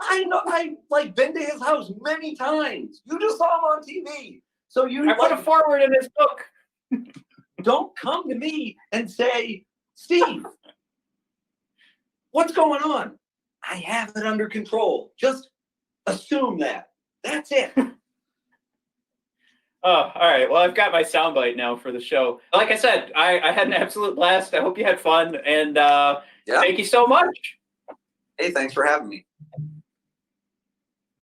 I've been to his house many times. You just saw him on TV. So I put a forward in his book. Don't come to me and say, Steve, what's going on? I have it under control. Just assume that. That's it. Oh, all right. Well, I've got my soundbite now for the show. Like I said, I had an absolute blast. I hope you had fun. And thank you so much. Hey, thanks for having me.